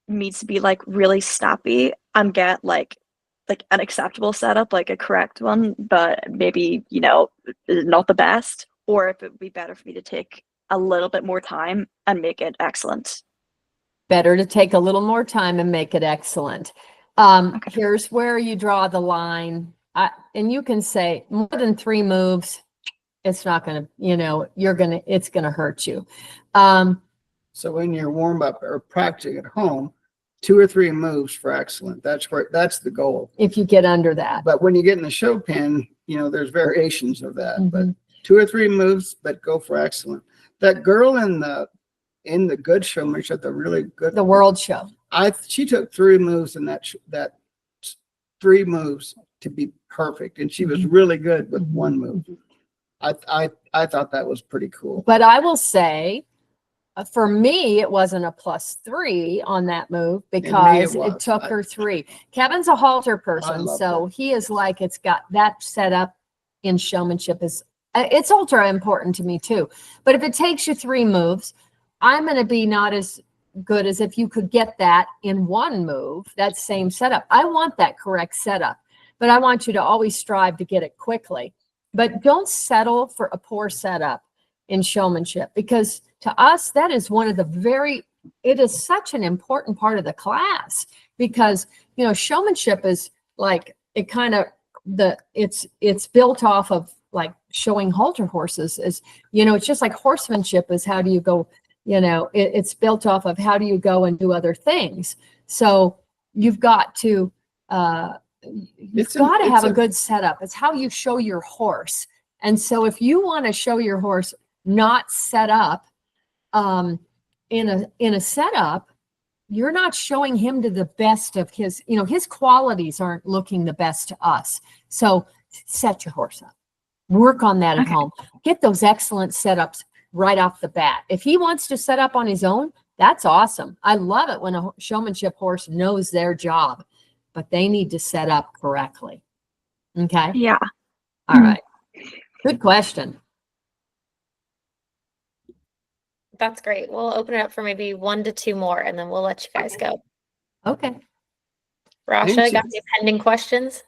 me to be like really snappy and get like an acceptable setup, like a correct one, but maybe, not the best, or if it would be better for me to take a little bit more time and make it excellent. Better to take a little more time and make it excellent. Here's where you draw the line. And you can say more than 3 moves, it's not going to, it's going to hurt you. So when you're warm up or practicing at home, 2 or 3 moves for excellent. That's the goal. If you get under that. But when you get in the show pen, there's variations of that, but 2 or 3 moves, but go for excellent. That girl in the good showmanship, the really good, the world show. She took 3 moves in that 3 moves to be perfect. And she was really good with 1 move. I thought that was pretty cool. But I will say, for me, it wasn't a +3 on that move because it took her 3. Kevin's a halter person, so he is like, it's got that set up in showmanship it's ultra important to me too. But if it takes you 3 moves, I'm going to be not as good as if you could get that in 1 move, that same setup. I want that correct setup, but I want you to always strive to get it quickly. But don't settle for a poor setup in showmanship, because to us, that is one of it is such an important part of the class, because, showmanship is like it kind of it's built off of like showing halter horses is, it's just like horsemanship is how do you go, it's built off of how do you go and do other things. So you've got to have a good setup. It's how you show your horse. And so if you want to show your horse not set up in a setup, you're not showing him to the best of his, his qualities aren't looking the best to us. So set your horse up. Work on that at home. Get those excellent setups right off the bat. If he wants to set up on his own, that's awesome. I love it when a showmanship horse knows their job, but they need to set up correctly. Okay? Yeah. All right. Good question. That's great. We'll open it up for maybe 1 to 2 more, and then we'll let you guys go. Okay. Rasha, got any pending questions?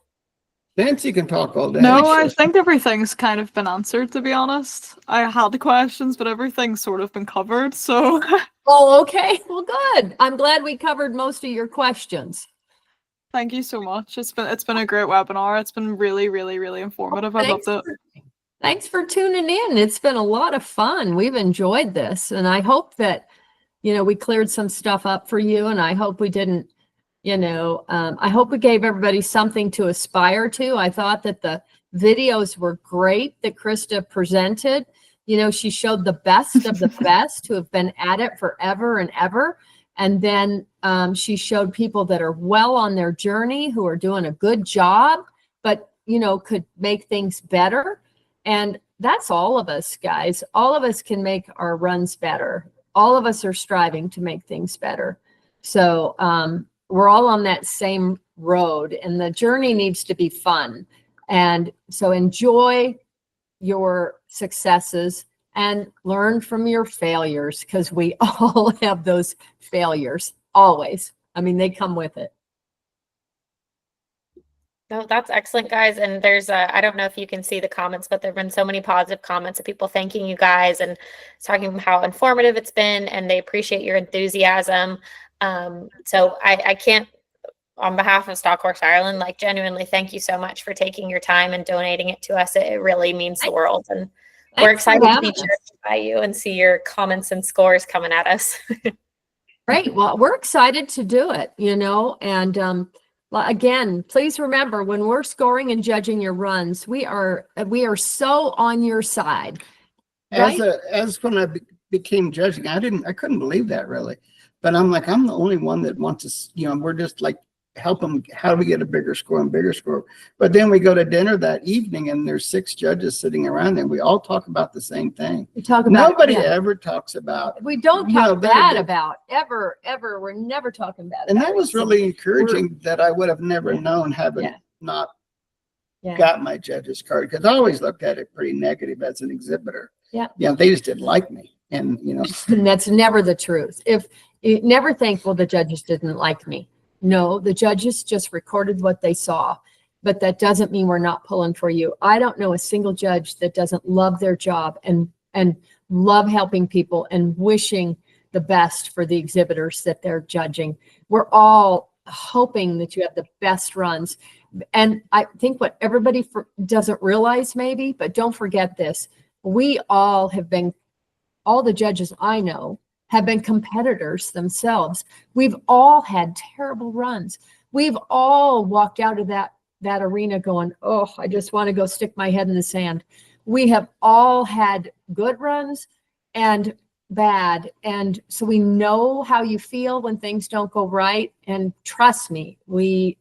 Nancie can talk all day. No, I think everything's kind of been answered, to be honest. I had the questions, but everything's sort of been covered, so. Oh, okay. Well, good. I'm glad we covered most of your questions. Thank you so much. It's been a great webinar. It's been really, really, really informative. I loved it. Thanks for tuning in. It's been a lot of fun. We've enjoyed this, and I hope that, we cleared some stuff up for you, and I hope we didn't, I hope we gave everybody something to aspire to. I thought that the videos were great that Krista presented. She showed the best of the best who have been at it forever and ever. And then she showed people that are well on their journey, who are doing a good job, but, could make things better. And that's all of us, guys. All of us can make our runs better. All of us are striving to make things better. So we're all on that same road, and the journey needs to be fun. And so enjoy your successes and learn from your failures, because we all have those failures always. I mean, they come with it. No, that's excellent, guys. And there's I don't know if you can see the comments, but there have been so many positive comments of people thanking you guys and talking about how informative it's been, and they appreciate your enthusiasm. So I can't, on behalf of Stock Horse Ireland, like genuinely thank you so much for taking your time and donating it to us. It really means the world. And we're excited to be judged by you and see your comments and scores coming at us. Great. Well, we're excited to do it, and again, please remember, when we're scoring and judging your runs, we are so on your side. Right? As when I became judging, I couldn't believe that really, but I'm the only one that wants to, we're just like, help them. How do we get a bigger score and bigger score? But then we go to dinner that evening, and there's 6 judges sitting around there. We all talk about the same thing. We talk about nobody ever talks about. We don't talk bad about ever. We're never talking bad. And about that was really encouraging. That I would have never known having not got my judge's card, because I always looked at it pretty negative as an exhibitor. Yeah. They just didn't like me, and and that's never the truth. If you never think, well, the judges didn't like me. No, the judges just recorded what they saw, but that doesn't mean we're not pulling for you. I don't know a single judge that doesn't love their job and love helping people and wishing the best for the exhibitors that they're judging. We're all hoping that you have the best runs. And I think what everybody doesn't realize maybe, but don't forget this, we all have been, all the judges I know have been competitors themselves. We've all had terrible runs. We've all walked out of that arena going, oh, I just want to go stick my head in the sand. We have all had good runs and bad. And so we know how you feel when things don't go right. And trust me, we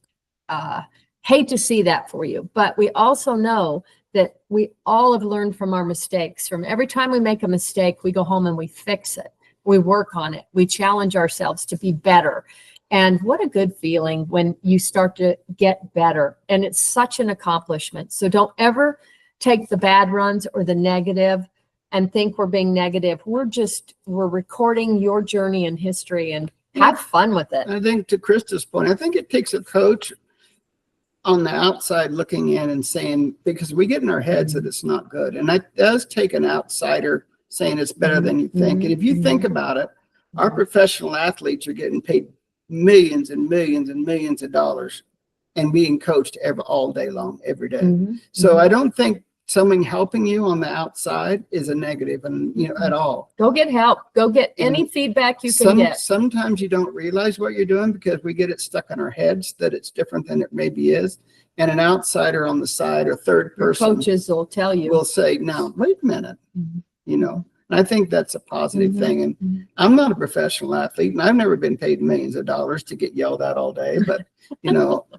hate to see that for you. But we also know that we all have learned from our mistakes. From every time we make a mistake, we go home and we fix it. We work on it. We challenge ourselves to be better. And what a good feeling when you start to get better. And it's such an accomplishment. So don't ever take the bad runs or the negative and think we're being negative. We're recording your journey in history, and have fun with it. I think to Krista's point, I think it takes a coach on the outside looking in and saying, because we get in our heads that it's not good. And that does take an outsider saying it's better than you think. And if you think about it, our professional athletes are getting paid millions and millions and millions of dollars. and being coached all day long, every day. Mhm, So I don't think someone helping you on the outside is a negative and at all. Go get help. Go get And any feedback you can get. Sometimes you don't realize what you're doing because we get it stuck in our heads that it's different than it maybe is. And an outsider on the side or third Your person coaches will tell you. will say, no, wait a minute, And I think that's a positive Mhm, thing. And I'm not a professional athlete, and I've never been paid millions of dollars to get yelled at all day, but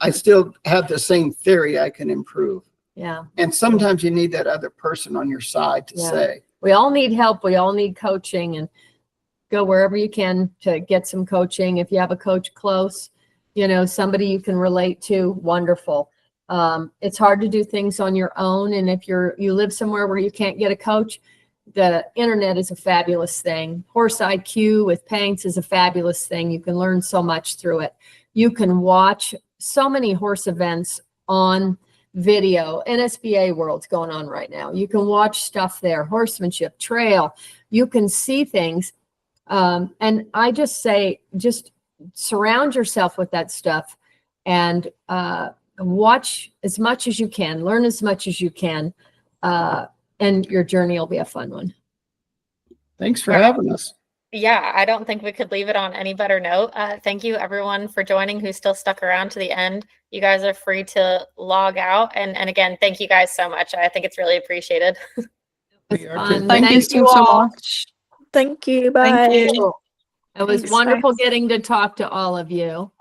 I still have the same theory I can improve. Yeah. And sometimes you need that other person on your side to Yeah. say, We all need help. We all need coaching, and go wherever you can to get some coaching. If you have a coach close, somebody you can relate to, wonderful. It's hard to do things on your own. And if you live somewhere where you can't get a coach, the internet is a fabulous thing. Horse IQ with Paints is a fabulous thing. You can learn so much through it. You can watch so many horse events on video. NSBA World's going on right now. You can watch stuff there, horsemanship, trail. You can see things. And I just say, just surround yourself with that stuff and watch as much as you can, learn as much as you can, and your journey will be a fun one. thanks for having us. Yeah, I don't think we could leave it on any better note. Thank you everyone for joining who still stuck around to the end. You guys are free to log out. And again, thank you guys so much. I think it's really appreciated. We are Fun. too. Thank you so all. much. Thank you. Bye. Thank you. It was Thanks. wonderful getting to talk to all of you.